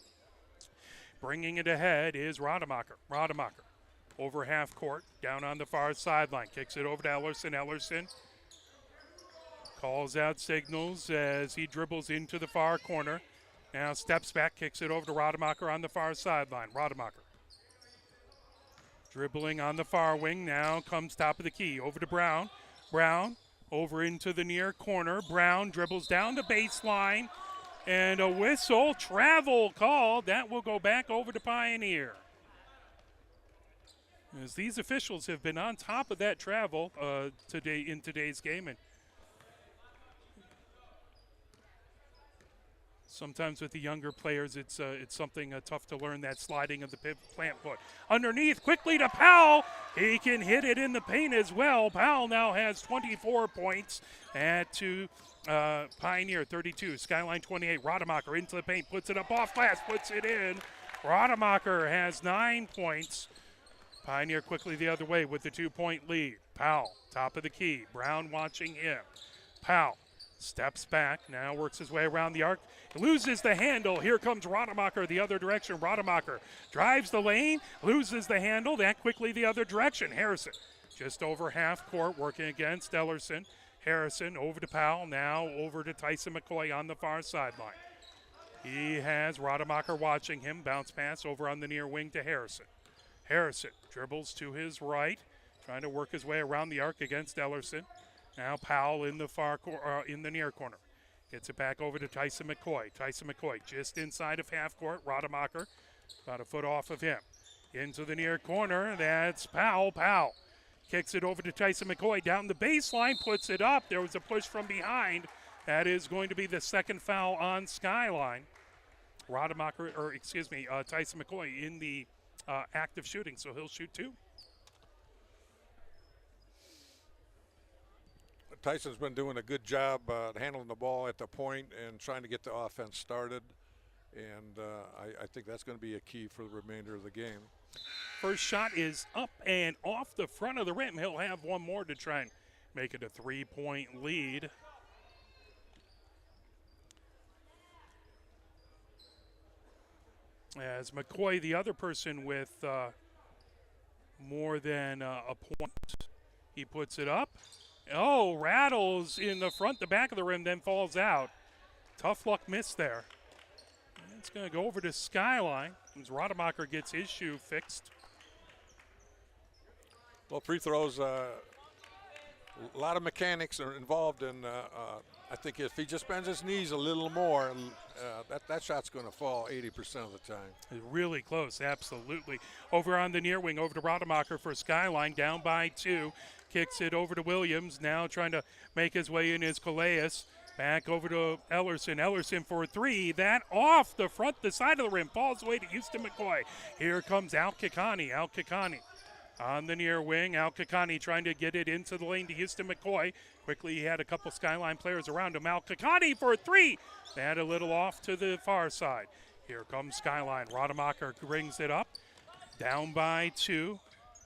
Bringing it ahead is Rademacher. Rademacher over half court, down on the far sideline. Kicks it over to Ellerson. Ellerson calls out signals as he dribbles into the far corner. Now steps back, kicks it over to Rademacher on the far sideline. Rademacher dribbling on the far wing. Now comes top of the key. Over to Brown. Brown over into the near corner. Brown dribbles down the baseline. And a whistle, travel called. That will go back over to Pioneer. As these officials have been on top of that travel today in today's game, and sometimes with the younger players, it's something tough to learn, that sliding of the plant foot. Underneath, quickly to Powell. He can hit it in the paint as well. Powell now has 24 points to Pioneer 32. Skyline 28. Rademacher into the paint, puts it up off glass, puts it in. Rademacher has 9 points. Pioneer quickly the other way with the 2-point lead. Powell, top of the key. Brown watching him. Powell steps back, now works his way around the arc. Loses the handle. Here comes Rademacher the other direction. Rademacher drives the lane, loses the handle, that quickly the other direction. Harrison just over half court working against Ellerson. Harrison over to Powell, now over to Tyson McCoy on the far sideline. He has Rademacher watching him. Bounce pass over on the near wing to Harrison. Harrison dribbles to his right, trying to work his way around the arc against Ellerson. Now Powell in the in the near corner. Gets it back over to Tyson McCoy. Tyson McCoy just inside of half court. Rademacher about a foot off of him. Into the near corner. That's Powell. Powell kicks it over to Tyson McCoy down the baseline, puts it up. There was a push from behind. That is going to be the second foul on Skyline. Rademacher, Tyson McCoy in the act of shooting, so he'll shoot 2. Tyson's been doing a good job handling the ball at the point and trying to get the offense started. And I think that's going to be a key for the remainder of the game. First shot is up and off the front of the rim. He'll have one more to try and make it a 3-point lead. As McCoy, the other person with more than a point, he puts it up. Oh, rattles in the front, the back of the rim, then falls out. Tough luck miss there. And it's going to go over to Skyline as Rademacher gets his shoe fixed. Well, free throws, a lot of mechanics are involved in. I think if he just bends his knees a little more, that shot's going to fall 80% of the time. Really close, absolutely. Over on the near wing, over to Rademacher for Skyline, down by 2. Kicks it over to Williams, now trying to make his way in is Calais. Back over to Ellerson. Ellerson for 3. That off the front, the side of the rim, falls away to Houston McCoy. Here comes Al Kikani. Al Kikani on the near wing. Al Kikani trying to get it into the lane to Houston McCoy. Quickly, he had a couple Skyline players around him. Al Kikani for 3. That a little off to the far side. Here comes Skyline. Rademacher brings it up. Down by 2.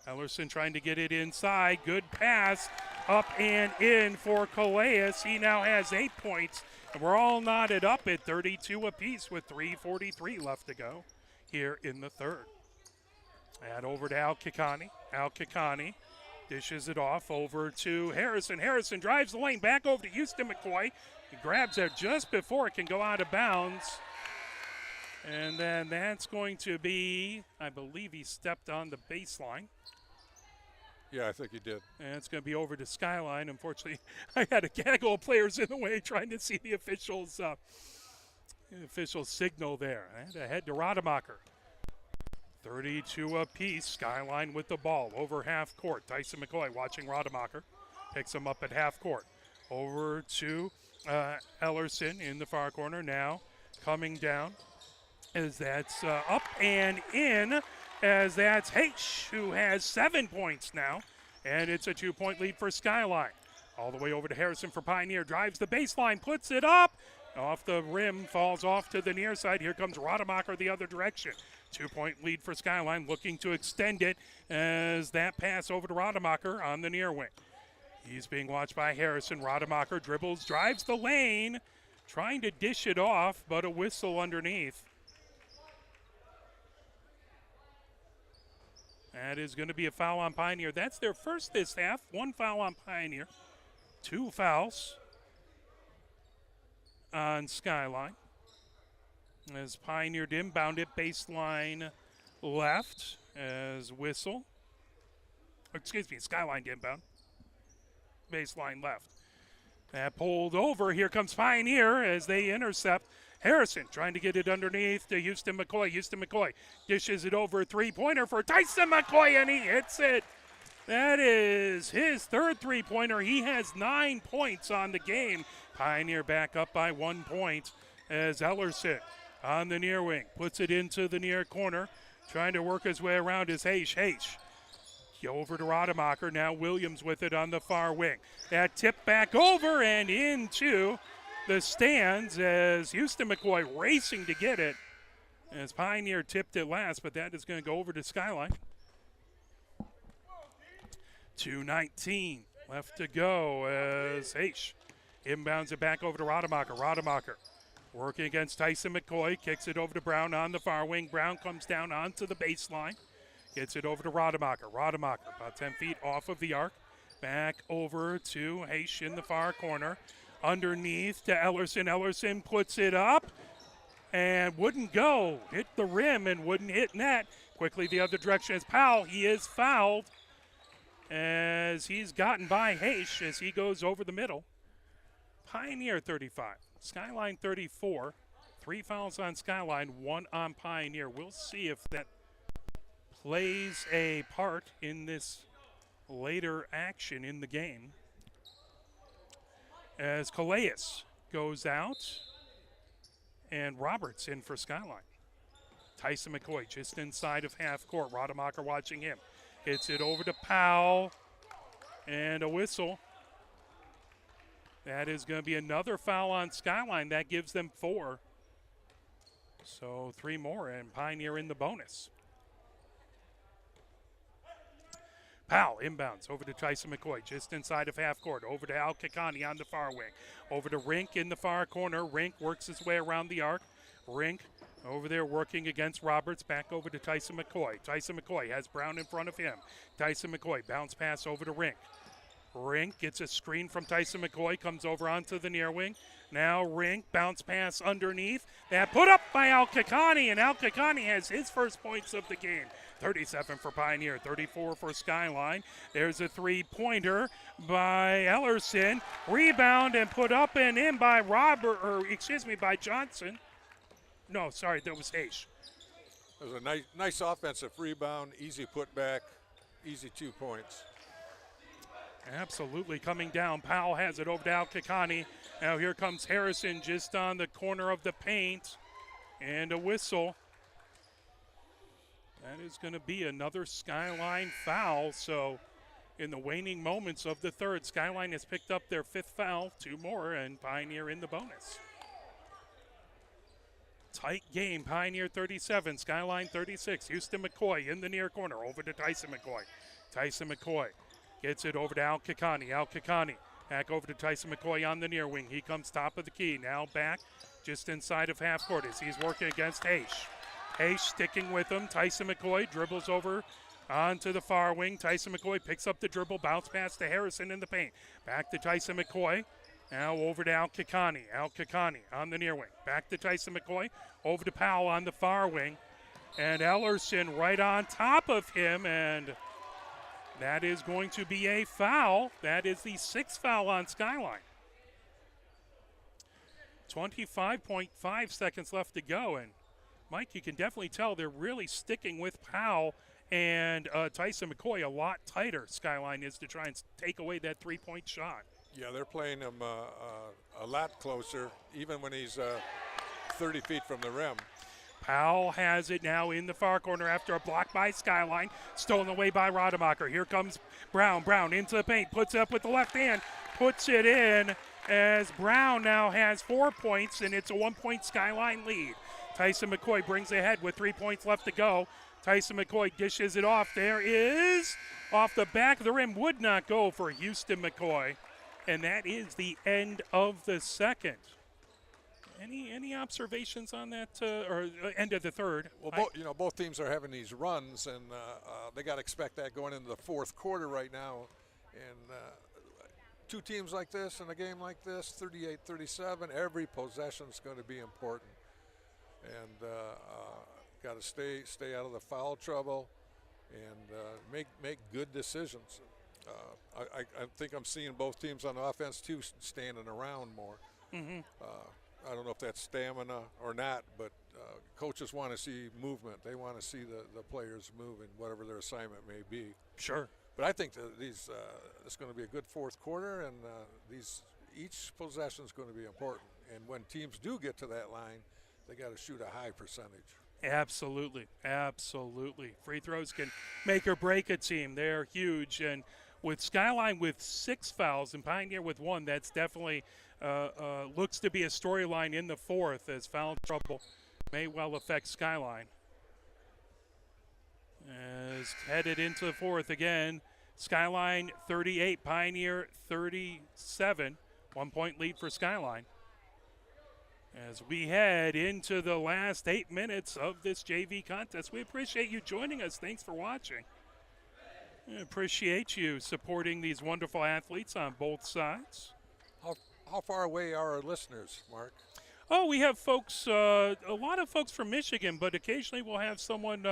Ellerson trying to get it inside. Good pass. Up and in for Calais. He now has 8 points. And we're all knotted up at 32 apiece with 3:43 left to go here in the third. And over to Al Kikani. Al Kikani dishes it off over to Harrison. Harrison drives the lane back over to Houston McCoy. He grabs it just before it can go out of bounds. And then that's going to be, I believe he stepped on the baseline. Yeah, I think he did. And it's going to be over to Skyline. Unfortunately, I had a gaggle of players in the way trying to see the officials' signal there. I had to head to Rademacher. 32 apiece. Skyline with the ball over half court. Tyson McCoy watching Rademacher. Picks him up at half court. Over to Ellerson in the far corner now. Coming down as that's up and in as that's H, who has 7 points now. And it's a 2-point lead for Skyline. All the way over to Harrison for Pioneer. Drives the baseline, puts it up. Off the rim, falls off to the near side. Here comes Rademacher the other direction. 2-point lead for Skyline, looking to extend it as that pass over to Rademacher on the near wing. He's being watched by Harrison. Rademacher dribbles, drives the lane, trying to dish it off, but a whistle underneath. That is going to be a foul on Pioneer. That's their first this half. 1 foul on Pioneer. 2 fouls on Skyline. As Pioneer inbound it baseline left as whistle. Skyline inbound. Baseline left. That pulled over. Here comes Pioneer as they intercept. Harrison trying to get it underneath to Houston McCoy. Houston McCoy dishes it over a 3-pointer for Tyson McCoy, and he hits it. That is his third 3-pointer. He has 9 points on the game. Pioneer back up by 1 point as Ellerson on the near wing puts it into the near corner. Trying to work his way around is H. Over to Rademacher. Now Williams with it on the far wing. That tip back over and into the stands as Houston McCoy racing to get it. As Pioneer tipped it last, but that is going to go over to Skyline. 2:19 left to go as H inbounds it back over to Rademacher. Rademacher working against Tyson McCoy. Kicks it over to Brown on the far wing. Brown comes down onto the baseline. Gets it over to Rademacher. Rademacher about 10 feet off of the arc. Back over to H in the far corner. Underneath to Ellerson. Ellerson puts it up and wouldn't go. Hit the rim and wouldn't hit net. Quickly the other direction is Powell. He is fouled as he's gotten by Haish as he goes over the middle. Pioneer 35, Skyline 34. 3 fouls on Skyline, 1 on Pioneer. We'll see if that plays a part in this later action in the game. As Calais goes out and Roberts in for Skyline. Tyson McCoy just inside of half court. Rademacher watching him. Hits it over to Powell and a whistle. That is going to be another foul on Skyline. That gives them 4. So 3 more, and Pioneer in the bonus. Powell inbounds over to Tyson McCoy, just inside of half court. Over to Al Kakani on the far wing. Over to Rink in the far corner. Rink works his way around the arc. Rink over there working against Roberts. Back over to Tyson McCoy. Tyson McCoy has Brown in front of him. Tyson McCoy bounce pass over to Rink. Rink gets a screen from Tyson McCoy, comes over onto the near wing. Now Rink, bounce pass underneath. That put up by Al Kakani, and Al Kakani has his first points of the game. 37 for Pioneer, 34 for Skyline. There's a 3-pointer by Ellerson. Rebound and put up and in by by Johnson. No, sorry, that was Haish. It was a nice offensive rebound, easy putback, easy 2 points. Absolutely coming down. Powell has it over to Al Kakani. Now here comes Harrison just on the corner of the paint. And a whistle. That is going to be another Skyline foul. So in the waning moments of the third, Skyline has picked up their 5th foul. 2 more, and Pioneer in the bonus. Tight game. Pioneer 37, Skyline 36. Houston McCoy in the near corner. Over to Tyson McCoy. Tyson McCoy gets it over to Al Kakani. Al Kakani back over to Tyson McCoy on the near wing. He comes top of the key. Now back just inside of half court as he's working against Haish. Haish sticking with him. Tyson McCoy dribbles over onto the far wing. Tyson McCoy picks up the dribble. Bounce pass to Harrison in the paint. Back to Tyson McCoy. Now over to Al Kakani. Al Kakani on the near wing. Back to Tyson McCoy. Over to Powell on the far wing. And Ellerson right on top of him, and that is going to be a foul. That is the 6th foul on Skyline. 25.5 seconds left to go. And, Mike, you can definitely tell they're really sticking with Powell and Tyson McCoy a lot tighter, Skyline is, to try and take away that 3-point shot. Yeah, they're playing him a lot closer, even when he's 30 feet from the rim. Powell has it now in the far corner after a block by Skyline. Stolen away by Rademacher. Here comes Brown. Brown into the paint. Puts it up with the left hand. Puts it in as Brown now has 4 points, and it's a 1-point Skyline lead. Tyson McCoy brings ahead with 3 points left to go. Tyson McCoy dishes it off. There is off the back of the rim. Would not go for Houston McCoy. And that is the end of the second. Any observations on that, or end of the third? Well, both teams are having these runs, and they got to expect that going into the 4th quarter right now. And 2 teams like this in a game like this, 38-37, every possession is going to be important. And got to stay out of the foul trouble and make good decisions. I think I'm seeing both teams on offense too standing around more. Mm-hmm. I don't know if that's stamina or not, but coaches want to see movement. They want to see the players move in whatever their assignment may be. Sure. But I think that it's going to be a good 4th quarter, and each possession is going to be important. And when teams do get to that line, they got to shoot a high percentage. Absolutely. Free throws can make or break a team. They're huge. And with Skyline with 6 fouls and Pioneer with 1, that's definitely looks to be a storyline in the 4th, as foul trouble may well affect Skyline. As headed into the 4th again, Skyline 38, Pioneer 37. 1-point lead for Skyline. As we head into the last 8 minutes of this JV contest, we appreciate you joining us. Thanks for watching. We appreciate you supporting these wonderful athletes on both sides. How far away are our listeners, Mark? Oh, we have folks, a lot of folks from Michigan, but occasionally we'll have someone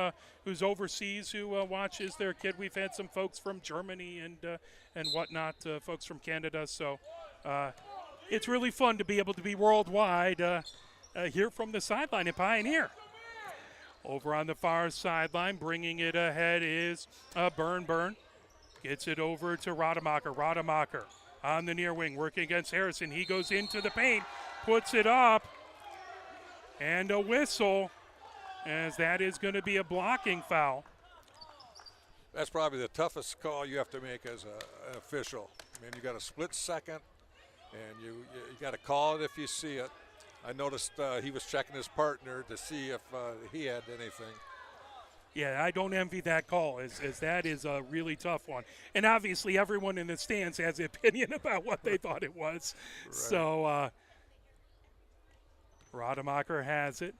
who's overseas who watches their kid. We've had some folks from Germany and whatnot, folks from Canada. So it's really fun to be able to be worldwide here from the sideline at Pioneer. Over on the far sideline, bringing it ahead is Byrne. Gets it over to Rademacher. Rademacher on the near wing, working against Harrison. He goes into the paint, puts it up, and a whistle, as that is going to be a blocking foul. That's probably the toughest call you have to make as an official. I mean, you got a split second, and you got to call it if you see it. I noticed he was checking his partner to see if he had anything. Yeah, I don't envy that call, as that is a really tough one. And obviously everyone in the stands has an opinion about what they thought it was. Right. So Rademacher has it.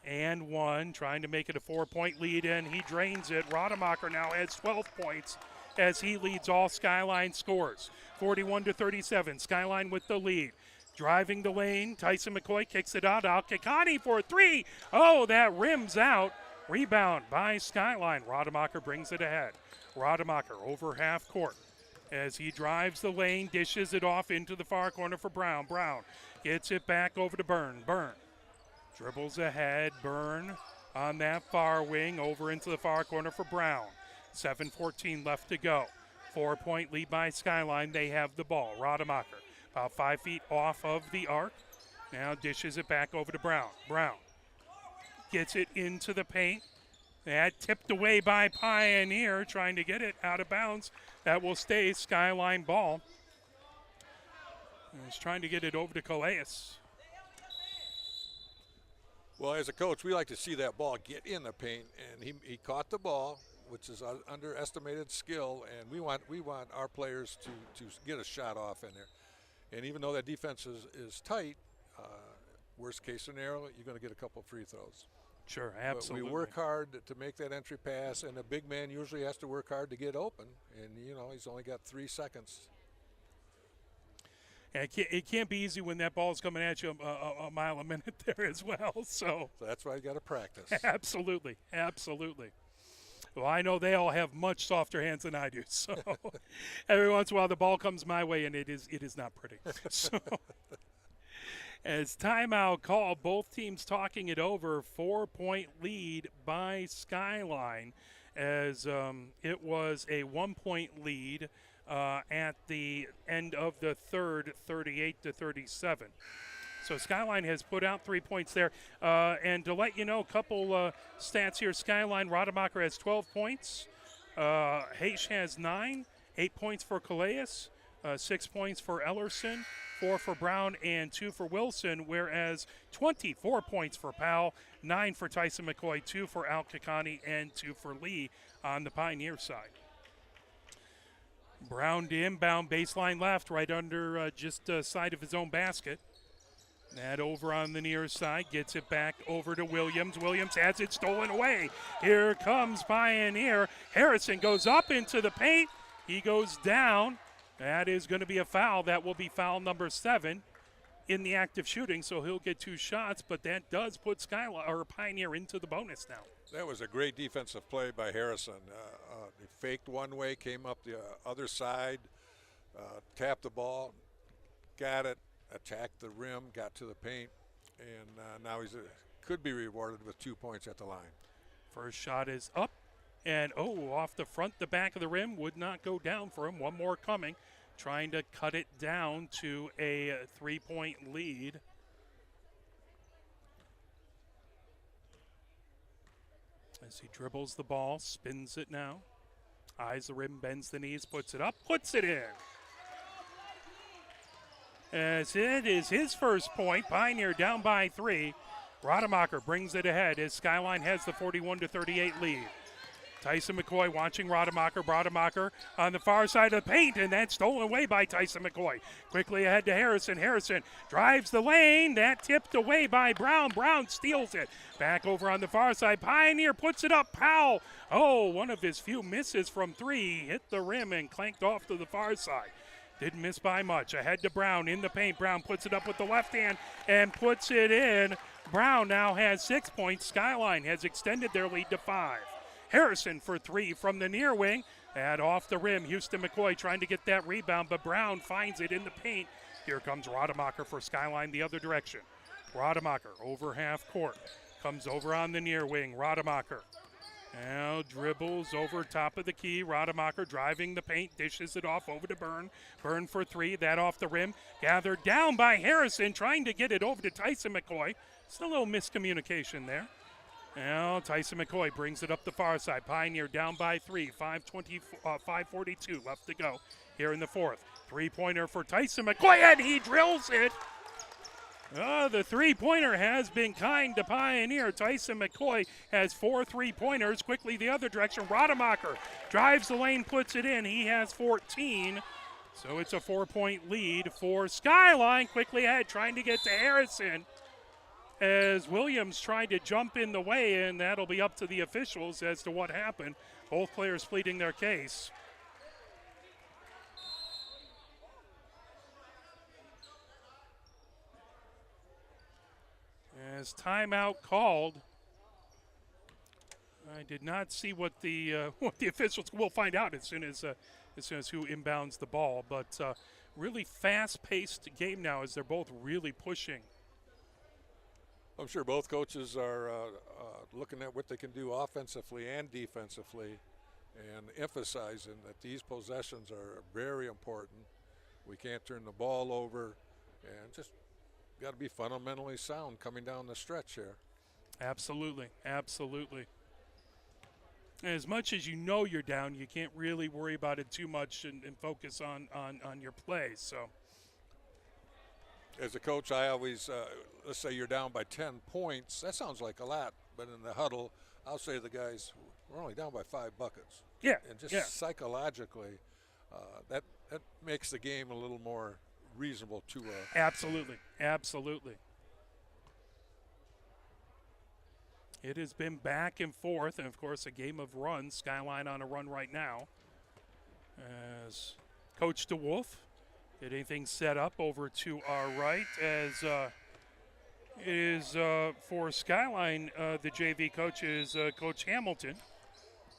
And one, trying to make it a 4-point lead, and he drains it. Rademacher now has 12 points as he leads all Skyline scores. 41-37, Skyline with the lead. Driving the lane, Tyson McCoy kicks it out. Al-Kekani for three. Oh, that rims out. Rebound by Skyline. Rademacher brings it ahead. Rademacher over half court as he drives the lane, dishes it off into the far corner for Brown. Brown gets it back over to Byrne. Byrne dribbles ahead. Byrne on that far wing over into the far corner for Brown. 7:14 left to go. 4-point lead by Skyline. They have the ball. Rademacher about 5 feet off of the arc. Now dishes it back over to Brown. Brown gets it into the paint. That tipped away by Pioneer, trying to get it out of bounds. That will stay Skyline ball. He's trying to get it over to Calais. Well, as a coach, we like to see that ball get in the paint, and he caught the ball, which is underestimated skill, and we want our players to get a shot off in there. And even though that defense is tight, worst case scenario, you're going to get a couple free throws. Sure, absolutely. But we work hard to make that entry pass, and a big man usually has to work hard to get open. And, he's only got 3 seconds. And it can't be easy when that ball is coming at you a mile a minute there as well. So that's why you got to practice. Absolutely, absolutely. Well, I know they all have much softer hands than I do. So every once in a while the ball comes my way, and it is not pretty. So as timeout call, both teams talking it over. 4-point lead by Skyline, as it was a 1-point lead at the end of the third, 38-37. So Skyline has put out 3 points there. And to let you know, a couple stats here. Skyline, Rademacher has 12 points. Haish has 9. 8 points for Calais. 6 points for Ellerson. 4 for Brown and 2 for Wilson, whereas 24 points for Powell, 9 for Tyson McCoy, 2 for Al-Kekani, and 2 for Lee on the Pioneer side. Brown to inbound, baseline left, right under just side of his own basket. That over on the near side, gets it back over to Williams. Williams has it stolen away. Here comes Pioneer. Harrison goes up into the paint. He goes down. That is going to be a foul. That will be foul number 7 in the act of shooting, so he'll get 2 shots, but that does put Skyline or Pioneer into the bonus now. That was a great defensive play by Harrison. He faked one way, came up the other side, tapped the ball, got it, attacked the rim, got to the paint, and now he's could be rewarded with 2 points at the line. First shot is up, and off the front, the back of the rim, would not go down for him. One more coming, trying to cut it down to a 3-point lead. As he dribbles the ball, spins it now. Eyes the rim, bends the knees, puts it up, puts it in. As it is his first point, Pioneer down by 3. Rademacher brings it ahead as Skyline has the 41-38 lead. Tyson McCoy watching Rademacher. Rademacher on the far side of the paint, and that's stolen away by Tyson McCoy. Quickly ahead to Harrison. Harrison drives the lane. That tipped away by Brown. Brown steals it. Back over on the far side. Pioneer puts it up. Powell. One of his few misses from 3. Hit the rim and clanked off to the far side. Didn't miss by much. Ahead to Brown in the paint. Brown puts it up with the left hand and puts it in. Brown now has 6 points. Skyline has extended their lead to 5. Harrison for 3 from the near wing. And off the rim, Houston McCoy trying to get that rebound, but Brown finds it in the paint. Here comes Rademacher for Skyline the other direction. Rademacher over half court. Comes over on the near wing. Rademacher now dribbles over top of the key. Rademacher driving the paint, dishes it off over to Byrne. Byrne for 3, that off the rim. Gathered down by Harrison, trying to get it over to Tyson McCoy. It's a little miscommunication there. Now Tyson McCoy brings it up the far side. Pioneer down by 3, 5:42 left to go here in the fourth. Three-pointer for Tyson McCoy, and he drills it. The three-pointer has been kind to Pioneer. Tyson McCoy has 4 3-pointers. Quickly the other direction. Rademacher drives the lane, puts it in. He has 14. So it's a 4-point lead for Skyline. Quickly ahead, trying to get to Harrison, as Williams tried to jump in the way, and that'll be up to the officials as to what happened. Both players pleading their case. As timeout called, I did not see what the officials. We'll find out as soon as who inbounds the ball. But really fast-paced game now, as they're both really pushing. I'm sure both coaches are looking at what they can do offensively and defensively, and emphasizing that these possessions are very important. We can't turn the ball over, and just got to be fundamentally sound coming down the stretch here. Absolutely, absolutely. As much as you know you're down, you can't really worry about it too much and focus on your play. So, as a coach, I always, let's say you're down by 10 points. That sounds like a lot, but in the huddle, I'll say to the guys, we're only down by 5 buckets. Yeah, and just psychologically, that makes the game a little more reasonable to absolutely. It has been back and forth, and of course a game of runs. Skyline on a run right now, as Coach DeWolf getting things set up over to our right, as it is for Skyline, the JV coach is Coach Hamilton.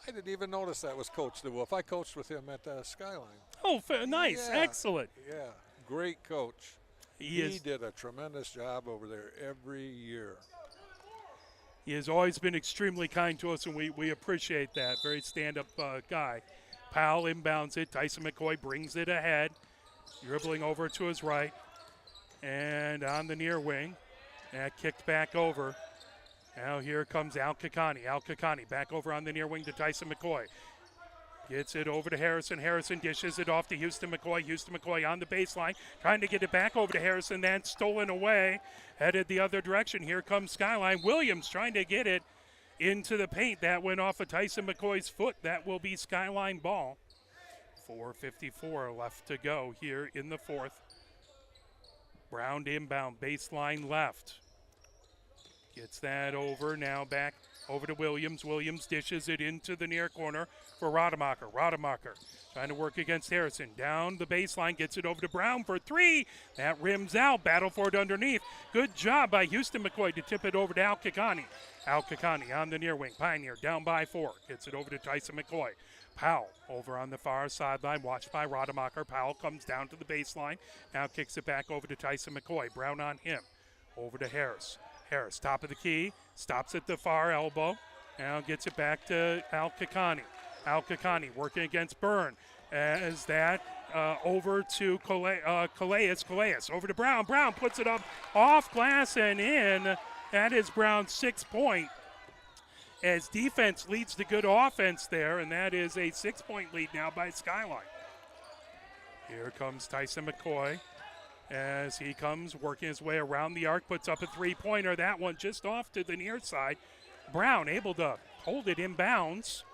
I didn't even notice that was Coach DeWolf. I coached with him at Skyline. Oh, nice, yeah. Excellent. Yeah. Great coach. He did a tremendous job over there every year. He has always been extremely kind to us, and we appreciate that. Very stand-up guy. Powell inbounds it. Tyson McCoy brings it ahead, dribbling over to his right. And on the near wing, that kicked back over. Now here comes Al Kakani. Al Kakani back over on the near wing to Tyson McCoy. Gets it over to Harrison. Harrison dishes it off to Houston McCoy. Houston McCoy on the baseline, trying to get it back over to Harrison. Then stolen away, headed the other direction. Here comes Skyline. Williams trying to get it into the paint. That went off of Tyson McCoy's foot. That will be Skyline ball. 4:54 left to go here in the fourth. Brown inbound, baseline left. Gets that over, now back over to Williams. Williams dishes it into the near corner for Rademacher. Rademacher trying to work against Harrison. Down the baseline, gets it over to Brown for 3. That rims out, battle for it underneath. Good job by Houston McCoy to tip it over to Al Kakani. Al Kakani on the near wing. Pioneer down by 4. Gets it over to Tyson McCoy. Powell over on the far sideline, watched by Rademacher. Powell comes down to the baseline. Now kicks it back over to Tyson McCoy. Brown on him. Over to Harris. Harris, top of the key, stops at the far elbow. Now gets it back to Al Kakani. Al Kakani working against Byrne. As that over to Calais. Over to Brown. Brown puts it up off glass and in. That is Brown's 6th point. As defense leads to good offense there, and that is a 6-point lead now by Skyline. Here comes Tyson McCoy. As he comes working his way around the arc, puts up a 3-pointer. That one just off to the near side. Brown able to hold it in bounds.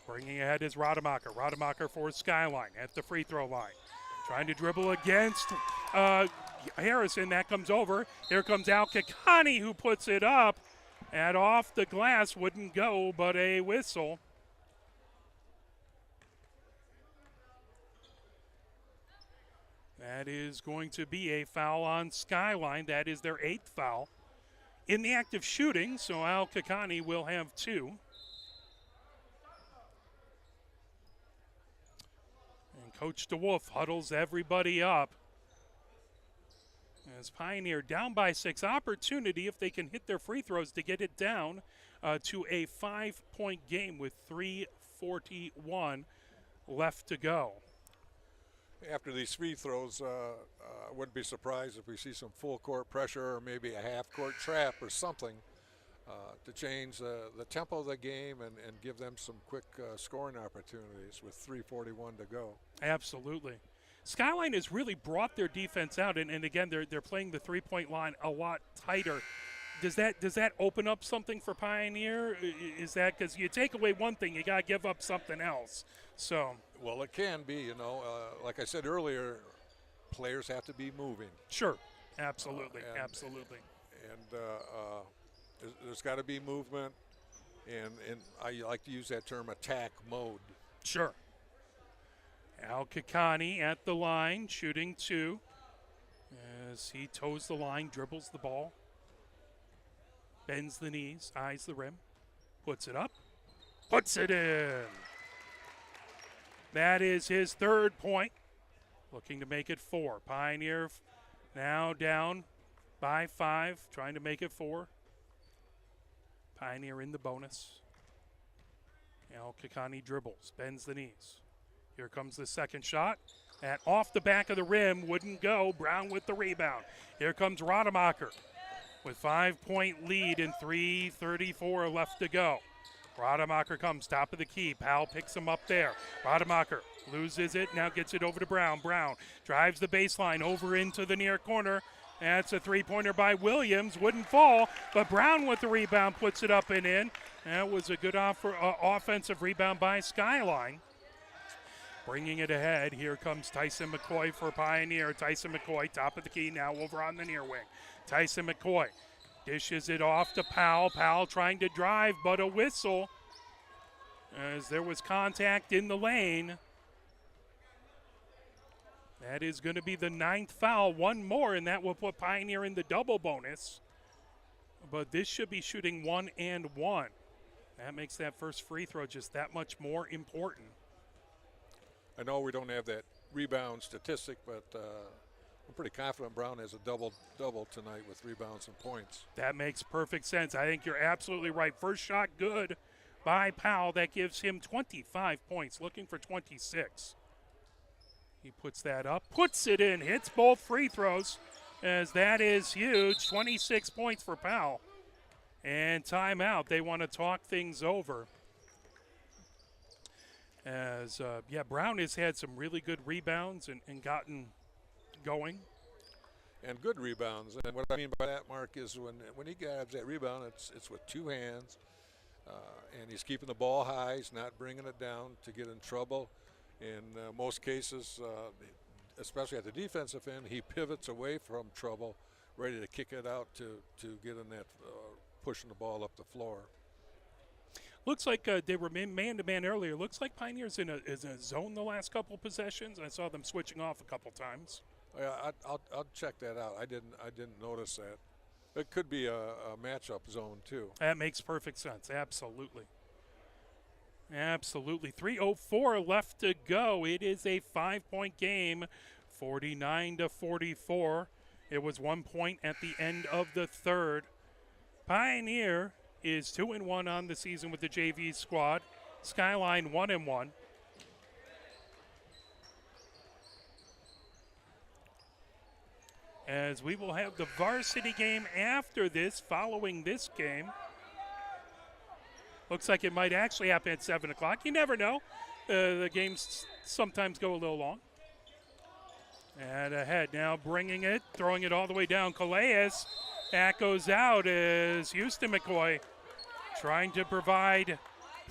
Bringing ahead is Rademacher. Rademacher for Skyline at the free throw line. Trying to dribble against Harrison. That comes over. Here comes Al Kakani, who puts it up. And off the glass, wouldn't go, but a whistle. That is going to be a foul on Skyline. That is their 8th foul in the act of shooting, so Al Kakani will have 2. And Coach DeWolf huddles everybody up. As Pioneer down by 6, opportunity if they can hit their free throws to get it down to a 5-point game with 3:41 left to go. After these free throws, I wouldn't be surprised if we see some full court pressure or maybe a half court trap or something to change the tempo of the game and give them some quick scoring opportunities with 3:41 to go. Absolutely. Skyline has really brought their defense out, and again, they're playing the three-point line a lot tighter. Does that open up something for Pioneer? Is that because you take away one thing, you got to give up something else? So. Well, it can be, like I said earlier, players have to be moving. Sure, absolutely, absolutely. And there's got to be movement, and I like to use that term, attack mode. Sure. Al Kakani at the line, shooting 2. As he toes the line, dribbles the ball, bends the knees, eyes the rim, puts it up, puts it in. That is his 3rd point, looking to make it 4. Pioneer now down by 5, trying to make it 4. Pioneer in the bonus. Al Kakani dribbles, bends the knees. Here comes the second shot. That off the back of the rim, wouldn't go. Brown with the rebound. Here comes Rademacher with 5-point lead and 3:34 left to go. Rademacher comes top of the key. Powell picks him up there. Rademacher loses it, now gets it over to Brown. Brown drives the baseline over into the near corner. That's a 3-pointer by Williams. Wouldn't fall, but Brown with the rebound puts it up and in. That was a good offensive rebound by Skyline. Bringing it ahead, here comes Tyson McCoy for Pioneer. Tyson McCoy, top of the key, now over on the near wing. Tyson McCoy dishes it off to Powell. Powell trying to drive, but a whistle as there was contact in the lane. That is going to be the 9th foul. One more, and that will put Pioneer in the double bonus. But this should be shooting 1 and 1. That makes that first free throw just that much more important. I know we don't have that rebound statistic, but I'm pretty confident Brown has a double-double tonight with rebounds and points. That makes perfect sense. I think you're absolutely right. First shot good by Powell. That gives him 25 points, looking for 26. He puts that up, puts it in, hits both free throws, as that is huge. 26 points for Powell. And timeout. They want to talk things over. As, Brown has had some really good rebounds and gotten going. And good rebounds. And what I mean by that, Mark, is when he grabs that rebound, it's with 2 hands. And he's keeping the ball high. He's not bringing it down to get in trouble. In most cases, especially at the defensive end, he pivots away from trouble, ready to kick it out to get in that pushing the ball up the floor. Looks like they were man-to-man earlier. Looks like Pioneer's in a zone the last couple possessions. I saw them switching off a couple times. Yeah, I'll check that out. I didn't notice that. It could be a matchup zone too. That makes perfect sense. Absolutely. Absolutely. 3:04 left to go. It is a 5-point game, 49-44. It was 1 point at the end of the third. Pioneer is 2-1 on the season with the JV squad. Skyline 1-1. As we will have the varsity game after this, following this game. Looks like it might actually happen at 7 o'clock. You never know. The games sometimes go a little long. And ahead now, bringing it, throwing it all the way down. Calais. That goes out as Houston McCoy trying to provide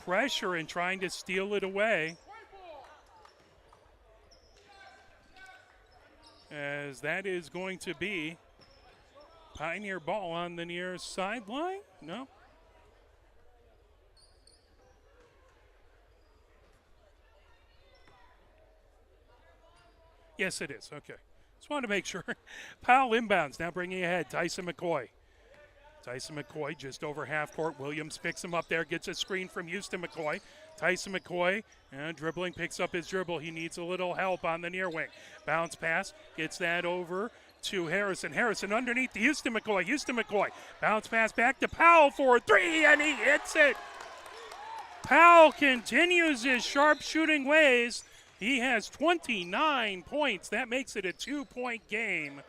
pressure and trying to steal it away. As that is going to be Pioneer ball on the near sideline. No. Yes, it is. Okay. Just want to make sure. Powell inbounds, now bringing ahead Tyson McCoy. Tyson McCoy just over half court. Williams picks him up there, gets a screen from Houston McCoy. Tyson McCoy, dribbling, picks up his dribble. He needs a little help on the near wing. Bounce pass, gets that over to Harrison. Harrison underneath to Houston McCoy. Houston McCoy, bounce pass back to Powell for a three, and he hits it. Powell continues his sharp shooting ways. He has 29 points. That makes it a 2-point game.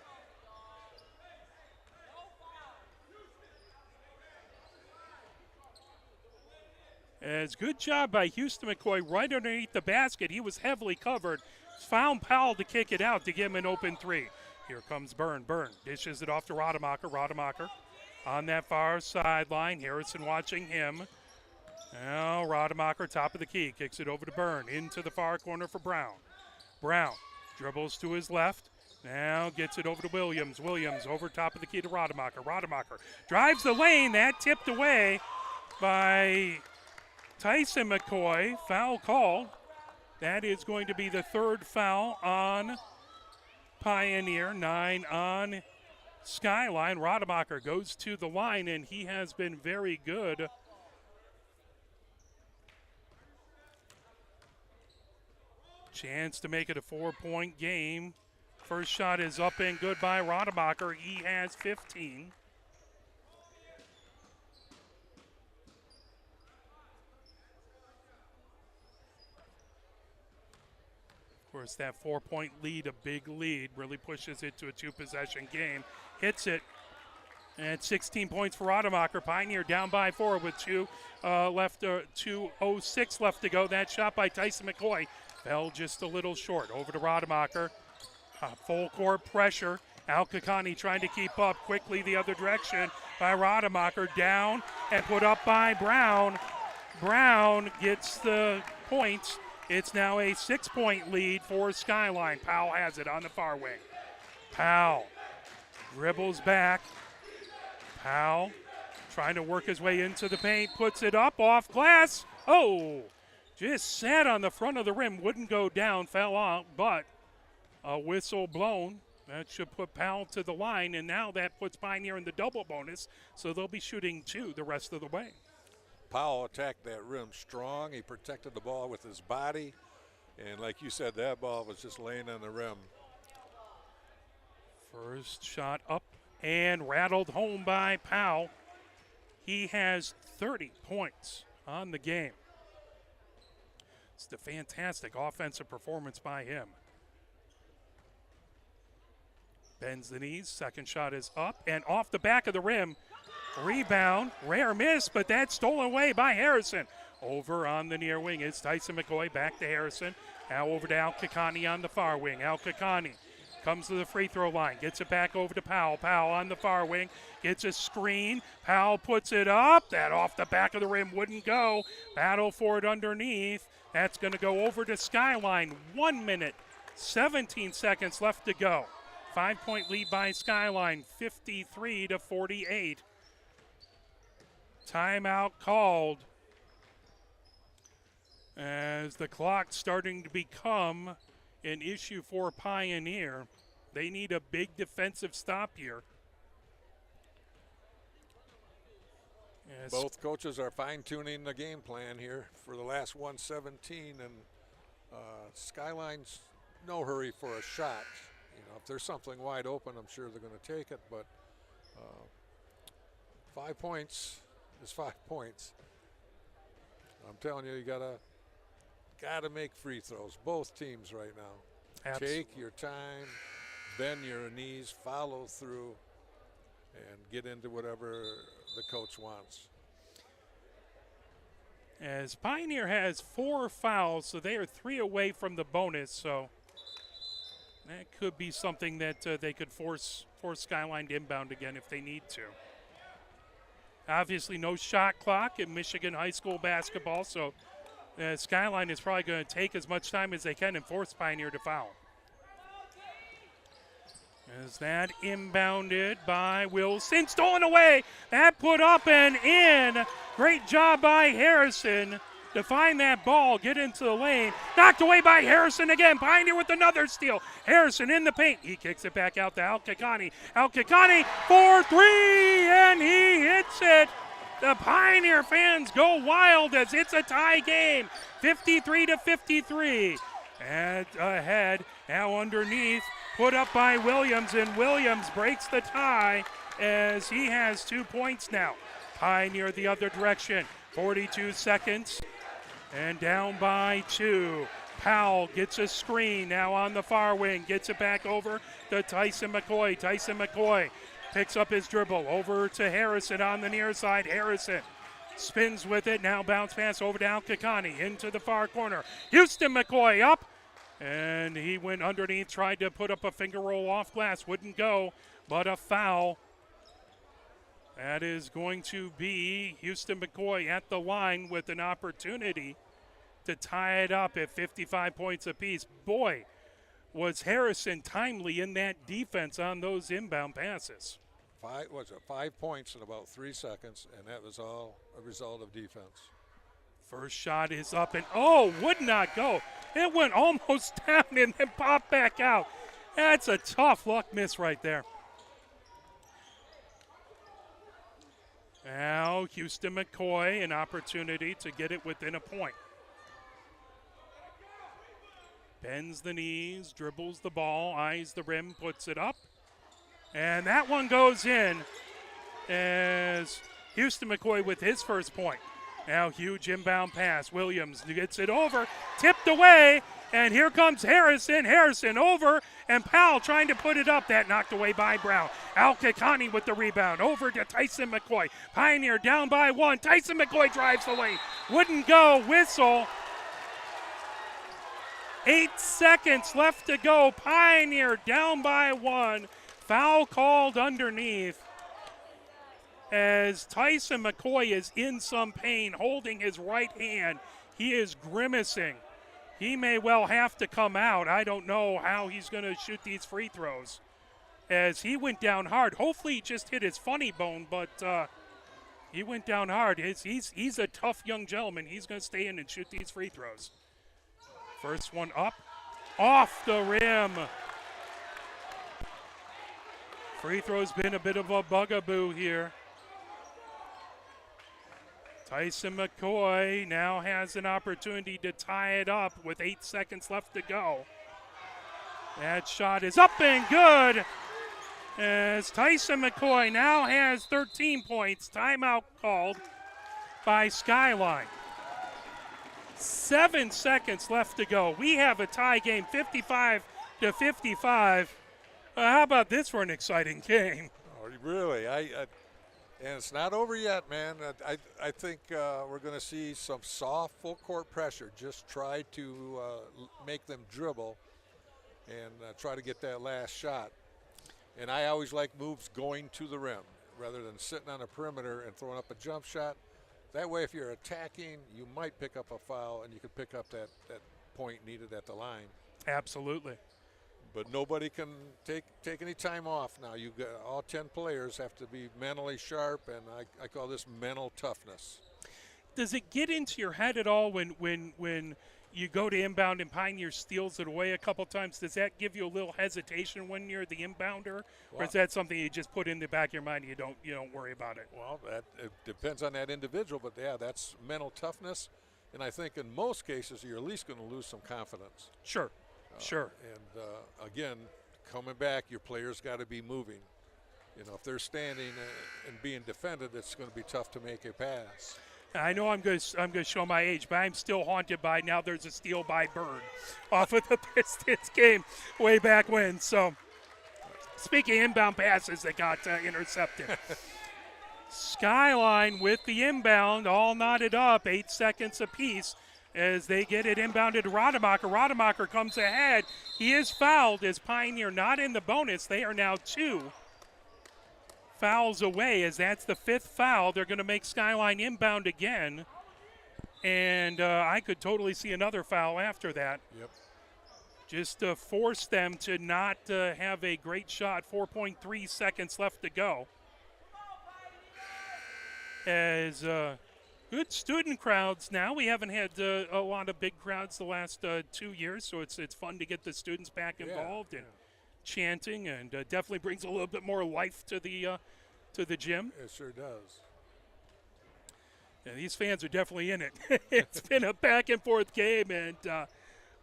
As good job by Houston McCoy right underneath the basket. He was heavily covered. Found Powell to kick it out to give him an open three. Here comes Byrne. Byrne dishes it off to Rademacher. Rademacher on that far sideline. Harrison watching him. Now Rademacher, top of the key, kicks it over to Byrne. Into the far corner for Brown. Brown dribbles to his left. Now gets it over to Williams. Williams over top of the key to Rademacher. Rademacher drives the lane. That tipped away by Tyson McCoy. Foul called. That is going to be the third foul on Pioneer. 9 on Skyline. Rademacher goes to the line, and he has been very good. Chance to make it a 4-point game. First shot is up and good by Rademacher. He has 15. Of course, that 4-point lead, a big lead, really pushes it to a 2-possession game. Hits it. And 16 points for Rademacher. Pioneer down by 4 with 2:06 left to go. That shot by Tyson McCoy fell just a little short. Over to Rademacher. Full court pressure. Al-Kakani trying to keep up quickly the other direction by Rademacher. Down and put up by Brown. Brown gets the points. It's now a 6-point lead for Skyline. Powell has it on the far wing. Powell dribbles back. Powell trying to work his way into the paint. Puts it up off glass. Oh, just sat on the front of the rim. Wouldn't go down. Fell out, but a whistle blown. That should put Powell to the line, and now that puts Pioneer in the double bonus, so they'll be shooting 2 the rest of the way. Powell attacked that rim strong. He protected the ball with his body. And like you said, that ball was just laying on the rim. First shot up and rattled home by Powell. He has 30 points on the game. It's a fantastic offensive performance by him. Bends the knees. Second shot is up and off the back of the rim. Rebound, rare miss, but that's stolen away by Harrison. Over on the near wing is Tyson McCoy, back to Harrison. Now over to Al-Kakani on the far wing. Al-Kakani comes to the free throw line, gets it back over to Powell. Powell on the far wing, gets a screen. Powell puts it up. That off the back of the rim wouldn't go. Battle for it underneath. That's going to go over to Skyline. 1 minute, 17 seconds left to go. 5-point lead by Skyline, 53-48. Timeout called as the clock's starting to become an issue for Pioneer. They need a big defensive stop here. Yes. Both coaches are fine-tuning the game plan here for the last 117, and Skyline's no hurry for a shot. You know, if there's something wide open, I'm sure they're going to take it, but 5 points is 5 points. I'm telling you, you gotta make free throws. Both teams right now. Absolutely. Take your time, bend your knees, follow through, and get into whatever the coach wants. As Pioneer has 4 fouls, so they are 3 away from the bonus, so that could be something that they could force Skyline to inbound again if they need to. Obviously no shot clock in Michigan high school basketball, so Skyline is probably going to take as much time as they can and force Pioneer to foul. Is that inbounded by Wilson, stolen away. That put up and in. Great job by Harrison. to find that ball, get into the lane. Knocked away by Harrison again. Pioneer with another steal. Harrison in the paint. He kicks it back out to Al-Kakani. Al-Kakani for three, and he hits it. The Pioneer fans go wild as it's a tie game, 53-53. And ahead, now underneath, put up by Williams, and Williams breaks the tie as he has 2 points now. Pioneer the other direction, 42 seconds, and down by 2. Powell gets a screen now on the far wing, gets it back over to Tyson McCoy. Tyson McCoy picks up his dribble over to Harrison on the near side. Harrison spins with it, now bounce pass over to Al-Kakani into the far corner. Houston McCoy up, and he went underneath, tried to put up a finger roll off glass, wouldn't go, but a foul. That is going to be Houston McCoy at the line with an opportunity to tie it up at 55 points apiece. Boy, was Harrison timely in that defense on those inbound passes. 5 points in about 3 seconds, and that was all a result of defense. First shot is up, and would not go. It went almost down and then popped back out. That's a tough luck miss right there. Now Houston McCoy, an opportunity to get it within a point. Bends the knees, dribbles the ball, eyes the rim, puts it up. And that one goes in as Houston McCoy with his first point. Now huge inbound pass. Williams gets it over, tipped away, and here comes Harrison. Harrison over, and Powell trying to put it up. That knocked away by Brown. Al-Kakani with the rebound. Over to Tyson McCoy. Pioneer down by 1. Tyson McCoy drives the lane. Wouldn't go. Whistle. 8 seconds left to go. Pioneer down by 1. Foul called underneath as Tyson McCoy is in some pain, holding his right hand. He is grimacing. He may well have to come out. I don't know how he's going to shoot these free throws as he went down hard. Hopefully he just hit his funny bone, but he went down hard. He's a tough young gentleman. He's going to stay in and shoot these free throws. First one up, off the rim. Free throw's been a bit of a bugaboo here. Tyson McCoy now has an opportunity to tie it up with 8 seconds left to go. That shot is up and good as Tyson McCoy now has 13 points. Timeout called by Skyline. 7 seconds left to go. We have a tie game, 55-55. How about this for an exciting game? Oh, really? And it's not over yet, man. I think we're going to see some soft full court pressure. Just try to make them dribble and try to get that last shot. And I always like moves going to the rim rather than sitting on a perimeter and throwing up a jump shot. That way, if you're attacking, you might pick up a foul and you can pick up that point needed at the line. Absolutely. But nobody can take any time off now. You got all 10 players have to be mentally sharp, and I call this mental toughness. Does it get into your head at all when you go to inbound and Pioneer steals it away a couple times? Does that give you a little hesitation when you're the inbounder, or is that something you just put in the back of your mind and you don't worry about it? Well, it depends on that individual, but yeah, that's mental toughness, and I think in most cases you're at least going to lose some confidence. Sure. Sure. And again, coming back, your players got to be moving. You know, if they're standing and being defended, it's going to be tough to make a pass. I know I'm going to show my age, but I'm still haunted by now there's a steal by Bird off of the Pistons game way back when. So, speaking of inbound passes that got intercepted. Skyline with the inbound, all knotted up, 8 seconds apiece. As they get it inbounded to Rademacher. Rademacher comes ahead. He is fouled as Pioneer not in the bonus. They are now 2 fouls away as that's the 5th foul. They're going to make Skyline inbound again. And I could totally see another foul after that. Yep. Just to force them to not have a great shot. 4.3 seconds left to go. As Good student crowds now. We haven't had a lot of big crowds the last 2 years, so it's fun to get the students back involved and chanting, and definitely brings a little bit more life to the gym. It sure does. Yeah, these fans are definitely in it. It's been a back and forth game, and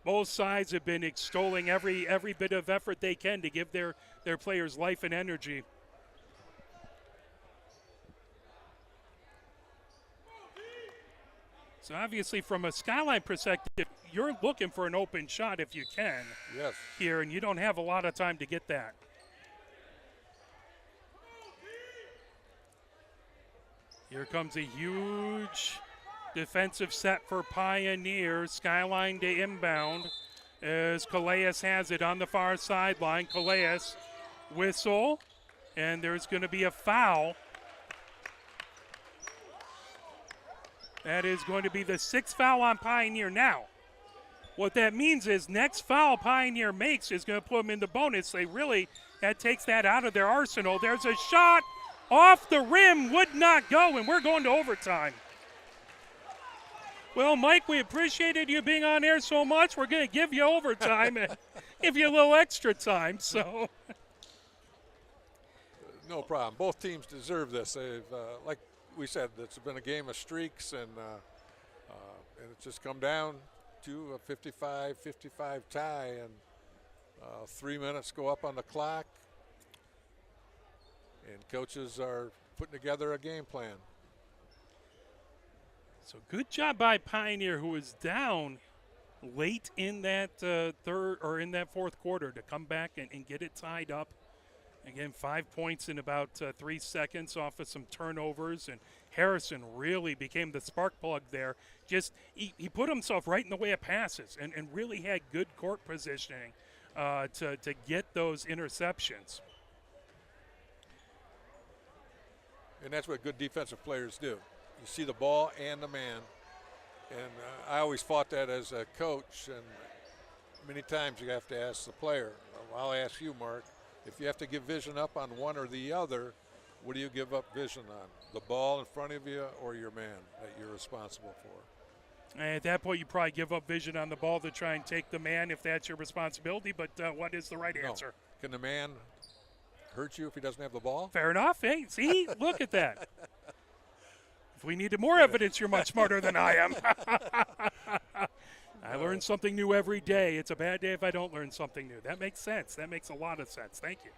both sides have been extolling every bit of effort they can to give their players life and energy. So obviously from a Skyline perspective, you're looking for an open shot if you can. Yes. Here, and you don't have a lot of time to get that. Here comes a huge defensive set for Pioneer. Skyline to inbound as Calais has it on the far sideline. Calais whistle, and there's going to be a foul. That is going to be the 6th foul on Pioneer now. What that means is next foul Pioneer makes is going to put them in the bonus. That takes that out of their arsenal. There's a shot off the rim, would not go, and we're going to overtime. Well, Mike, we appreciated you being on air so much. We're going to give you overtime and give you a little extra time. So, No problem. Both teams deserve this. They've, like we said, it's been a game of streaks, and it's just come down to a 55-55 tie, and 3 minutes go up on the clock, and coaches are putting together a game plan. So good job by Pioneer, who was down late in that in that fourth quarter, to come back and get it tied up. Again, 5 points in about 3 seconds off of some turnovers, and Harrison really became the spark plug there. He put himself right in the way of passes and really had good court positioning to get those interceptions. And that's what good defensive players do. You see the ball and the man. And I always fought that as a coach, and many times you have to ask the player. I'll ask you, Mark, if you have to give vision up on one or the other, what do you give up vision on? The ball in front of you or your man that you're responsible for? And at that point, you probably give up vision on the ball to try and take the man if that's your responsibility, but what is the right answer? Can the man hurt you if he doesn't have the ball? Fair enough. Hey, see, look at that. If we needed more evidence, you're much smarter than I am. I learn something new every day. It's a bad day if I don't learn something new. That makes sense. That makes a lot of sense. Thank you.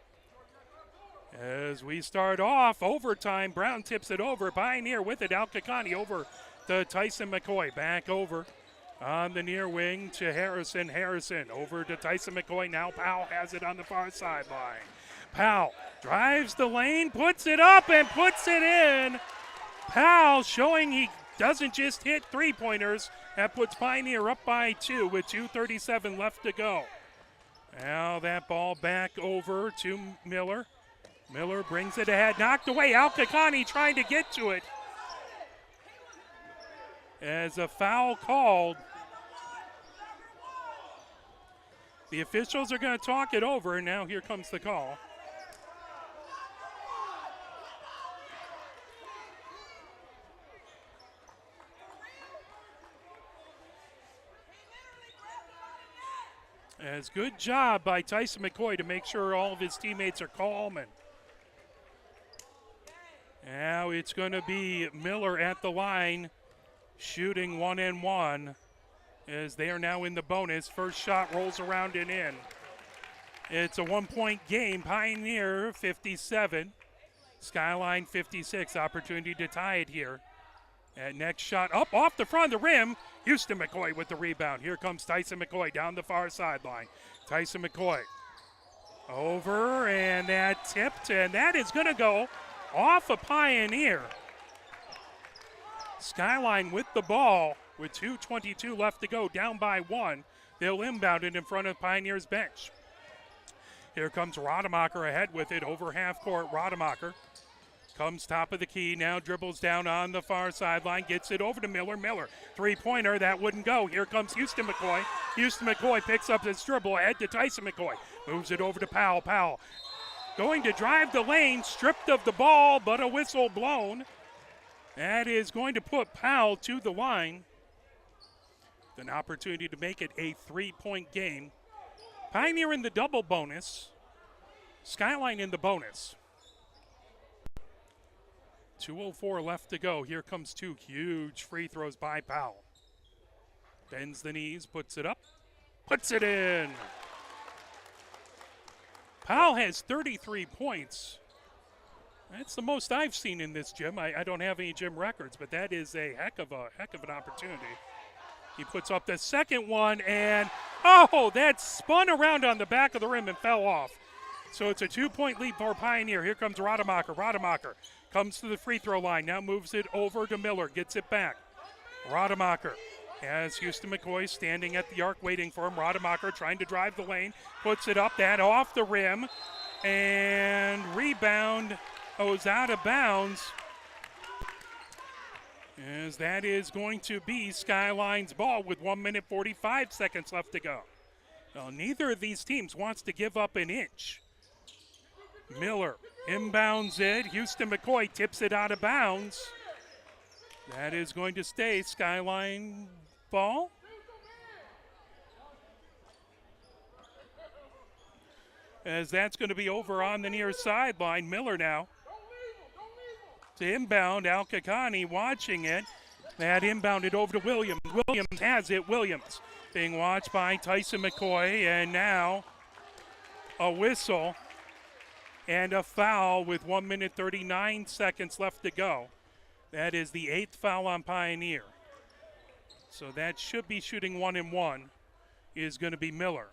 As we start off, overtime, Brown tips it over. Pioneer with it. Al-Kakani over to Tyson McCoy. Back over on the near wing to Harrison. Harrison over to Tyson McCoy. Now Powell has it on the far sideline. Powell drives the lane, puts it up, and puts it in. Powell showing he doesn't just hit three-pointers. That puts Pioneer up by 2 with 2:37 left to go. Now that ball back over to Miller. Miller brings it ahead, knocked away. Al-Kakani trying to get to it. As a foul called. The officials are going to talk it over, and now here comes the call. As good job by Tyson McCoy to make sure all of his teammates are calm. And now it's going to be Miller at the line, shooting 1-and-1 as they are now in the bonus. First shot rolls around and in. It's a 1-point game. Pioneer 57, Skyline 56. Opportunity to tie it here. And next shot up off the front of the rim. Houston McCoy with the rebound. Here comes Tyson McCoy down the far sideline. Tyson McCoy over, and that tipped, and that is going to go off a Pioneer. Skyline with the ball with 2:22 left to go, down by 1. They'll inbound it in front of Pioneer's bench. Here comes Rademacher ahead with it over half court. Rademacher comes top of the key, now dribbles down on the far sideline, gets it over to Miller. Miller, three-pointer, that wouldn't go. Here comes Houston McCoy. Houston McCoy picks up his dribble ahead to Tyson McCoy. Moves it over to Powell. Powell going to drive the lane, stripped of the ball, but a whistle blown. That is going to put Powell to the line. An opportunity to make it a 3-point game. Pioneer in the double bonus. Skyline in the bonus. 2:04 left to go. Here comes two huge free throws by Powell. Bends the knees, puts it up, puts it in. Powell has 33 points. That's the most I've seen in this gym. I don't have any gym records, but that is a heck of an opportunity. He puts up the second one, and that spun around on the back of the rim and fell off. So it's a 2-point lead for Pioneer. Here comes Rademacher. Rademacher comes to the free throw line, now moves it over to Miller, gets it back. Rademacher has Houston McCoy standing at the arc waiting for him. Rademacher trying to drive the lane, puts it up, that off the rim, and rebound goes out of bounds, as that is going to be Skyline's ball with 1 minute 45 seconds left to go. Well, neither of these teams wants to give up an inch. Miller inbounds it. Houston McCoy tips it out of bounds. That is going to stay Skyline ball. As that's going to be over on the near sideline. Miller now to inbound. Al-Kakani watching it. That inbounded over to Williams. Williams has it. Williams being watched by Tyson McCoy. And now a whistle and a foul with 1 minute 39 seconds left to go. That is the 8th foul on Pioneer. So that should be shooting 1 and 1 is going to be Miller.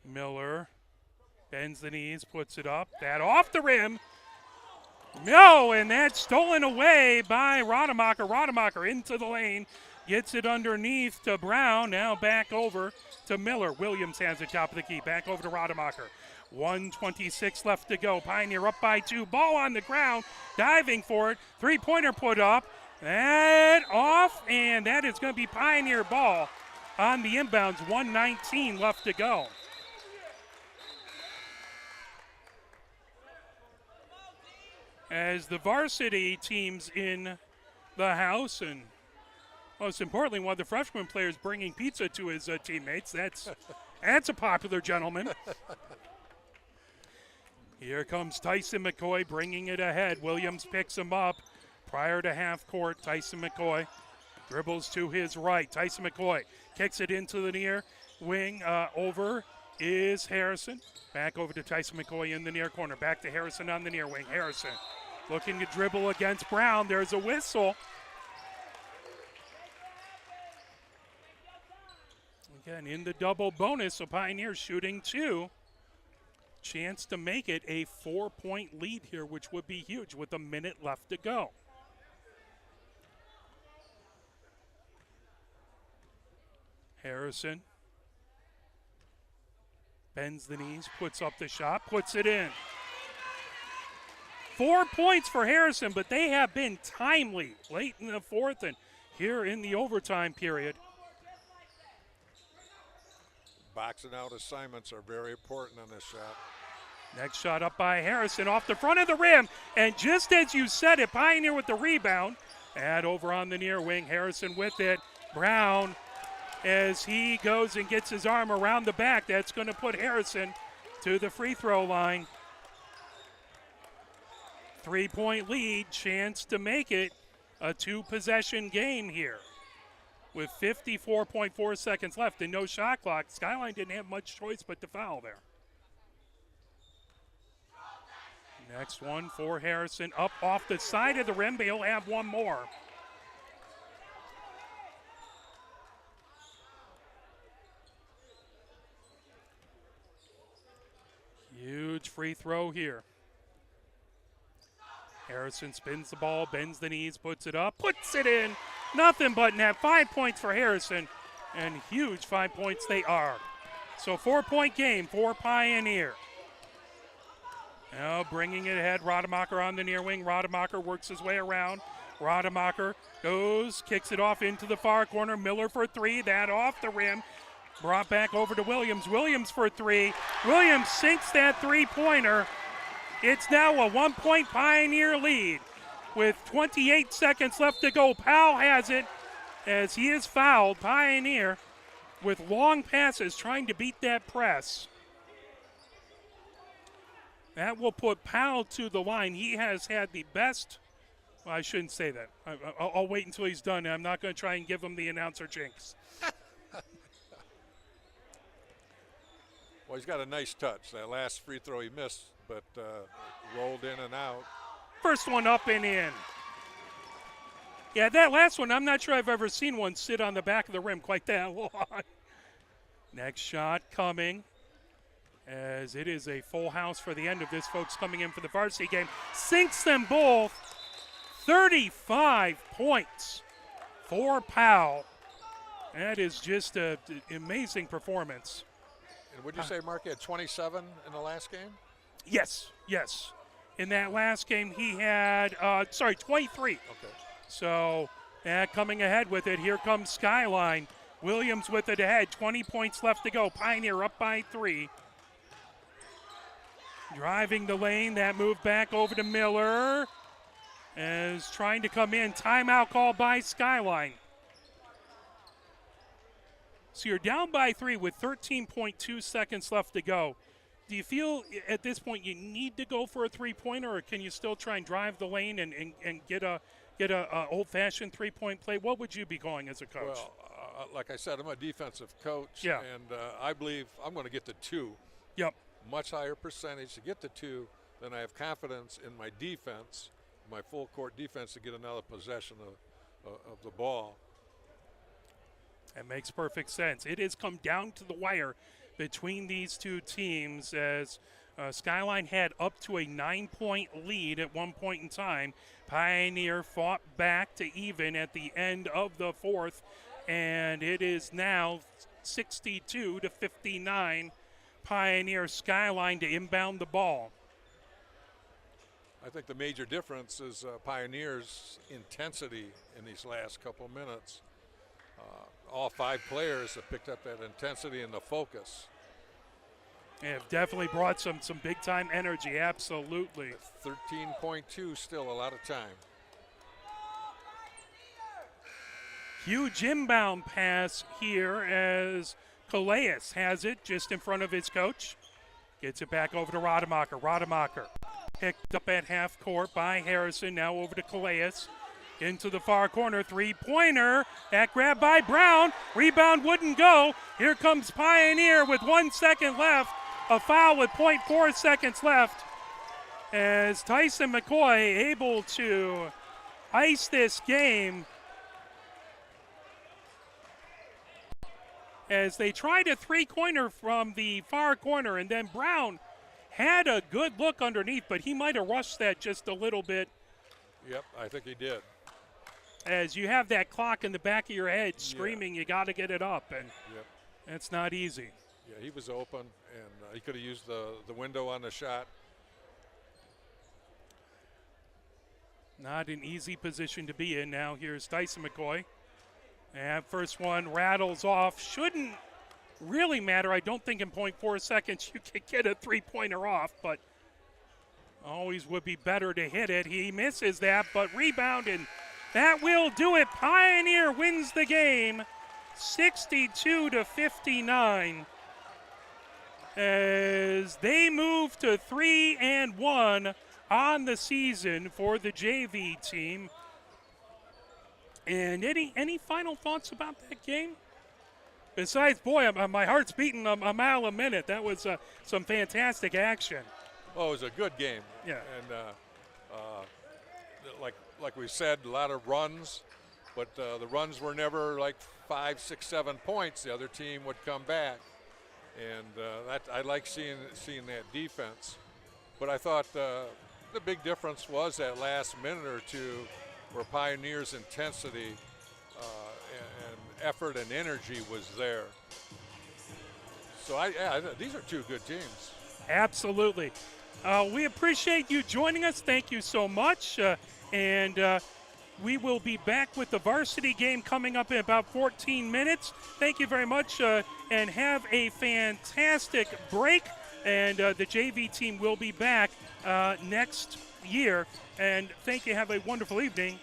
Miller bends the knees, puts it up. That off the rim. No, and that's stolen away by Rademacher. Rademacher into the lane. Gets it underneath to Brown. Now back over to Miller. Williams has it top of the key. Back over to Rademacher. 1:26 left to go. Pioneer up by 2. Ball on the ground. Diving for it. Three-pointer put up. That off, and that is going to be Pioneer ball on the inbounds. 1:19 left to go. As the varsity teams in the house, and most importantly, one of the freshman players bringing pizza to his teammates. That's a popular gentleman. Here comes Tyson McCoy bringing it ahead. Williams picks him up prior to half court. Tyson McCoy dribbles to his right. Tyson McCoy kicks it into the near wing. Over is Harrison. Back over to Tyson McCoy in the near corner. Back to Harrison on the near wing. Harrison looking to dribble against Brown. There's a whistle. Again, in the double bonus, so Pioneer shooting 2. Chance to make it a 4-point lead here, which would be huge with a minute left to go. Harrison bends the knees, puts up the shot, puts it in. 4 points for Harrison, but they have been timely late in the fourth and here in the overtime period. Boxing out assignments are very important on this shot. Next shot up by Harrison off the front of the rim. And just as you said it, Pioneer with the rebound. And over on the near wing, Harrison with it. Brown, as he goes and gets his arm around the back, that's going to put Harrison to the free throw line. 3-point lead, chance to make it a 2-possession game here. With 54.4 seconds left and no shot clock, Skyline didn't have much choice but to foul there. Next one for Harrison, up off the side of the rim, but he'll have one more. Huge free throw here. Harrison spins the ball, bends the knees, puts it up, puts it in. Nothing but net. 5 points for Harrison, and huge 5 points they are. So 4-point game for Pioneer. Now bringing it ahead, Rademacher on the near wing. Rademacher works his way around. Rademacher goes, kicks it off into the far corner. Miller for 3, that off the rim. Brought back over to Williams. Williams for 3. Williams sinks that three-pointer. It's now a 1-point Pioneer lead. With 28 seconds left to go, Powell has it as he is fouled. Pioneer with long passes trying to beat that press. That will put Powell to the line. He has had the best. Well, I shouldn't say that. I'll wait until he's done. I'm not going to try and give him the announcer jinx. Well, he's got a nice touch. That last free throw he missed, but rolled in and out. First one up and in. Yeah, that last one, I'm not sure I've ever seen one sit on the back of the rim quite that long. Next shot coming, as it is a full house for the end of this. Folks coming in for the varsity game. Sinks them both. 35 points for Powell. That is just an amazing performance. And would you say Mark had 27 in the last game? Yes. In that last game, he had, 23. Okay. So, coming ahead with it, here comes Skyline. Williams with it ahead, 20 points left to go. Pioneer up by 3. Driving the lane, that move back over to Miller. As trying to come in, timeout called by Skyline. So you're down by 3 with 13.2 seconds left to go. Do you feel at this point you need to go for a three-pointer, or can you still try and drive the lane and get a old-fashioned three-point play? What would you be calling as a coach? Well, like I said, I'm a defensive coach, Yeah. and I believe I'm going to get the 2. Yep. Much higher percentage to get the 2, then I have confidence in my defense, my full-court defense, to get another possession of the ball. That makes perfect sense. It has come down to the wire between these two teams, as Skyline had up to a 9-point lead at one point in time. Pioneer fought back to even at the end of the fourth, and it is now 62-59. Pioneer. Skyline to inbound the ball. I think the major difference is Pioneer's intensity in these last couple minutes. All 5 players have picked up that intensity and the focus. They have definitely brought some big-time energy, absolutely. 13.2, still a lot of time. Huge inbound pass here as Calais has it just in front of his coach. Gets it back over to Rademacher. Rademacher picked up at half court by Harrison, now over to Calais. Into the far corner, three-pointer. That grab by Brown. Rebound wouldn't go. Here comes Pioneer with 1 second left. A foul with 0.4 seconds left. As Tyson McCoy able to ice this game. As they tried a three-pointer from the far corner, and then Brown had a good look underneath, but he might have rushed that just a little bit. Yep, I think he did. As you have that clock in the back of your head screaming, you got to get it up, and it's not easy. Yeah, he was open, and he could have used the window on the shot. Not an easy position to be in now. Here's Tyson McCoy. And first one rattles off. Shouldn't really matter. I don't think in 0.4 seconds you can get a three-pointer off, but always would be better to hit it. He misses that, but rebound, and that will do it. Pioneer wins the game 62-59 as they move to 3-1 on the season for the JV team. And any final thoughts about that game? Besides, boy, my heart's beating a mile a minute. That was some fantastic action. Oh, it was a good game. Yeah. And like we said, a lot of runs, but the runs were never like 5, 6, 7 points. The other team would come back, and I like seeing that defense. But I thought the big difference was that last minute or two, where Pioneer's intensity and effort and energy was there. So these are 2 good teams. Absolutely. We appreciate you joining us. Thank you so much. And we will be back with the varsity game coming up in about 14 minutes. Thank you very much, and have a fantastic break and the JV team will be back next year. And thank you. Have a wonderful evening.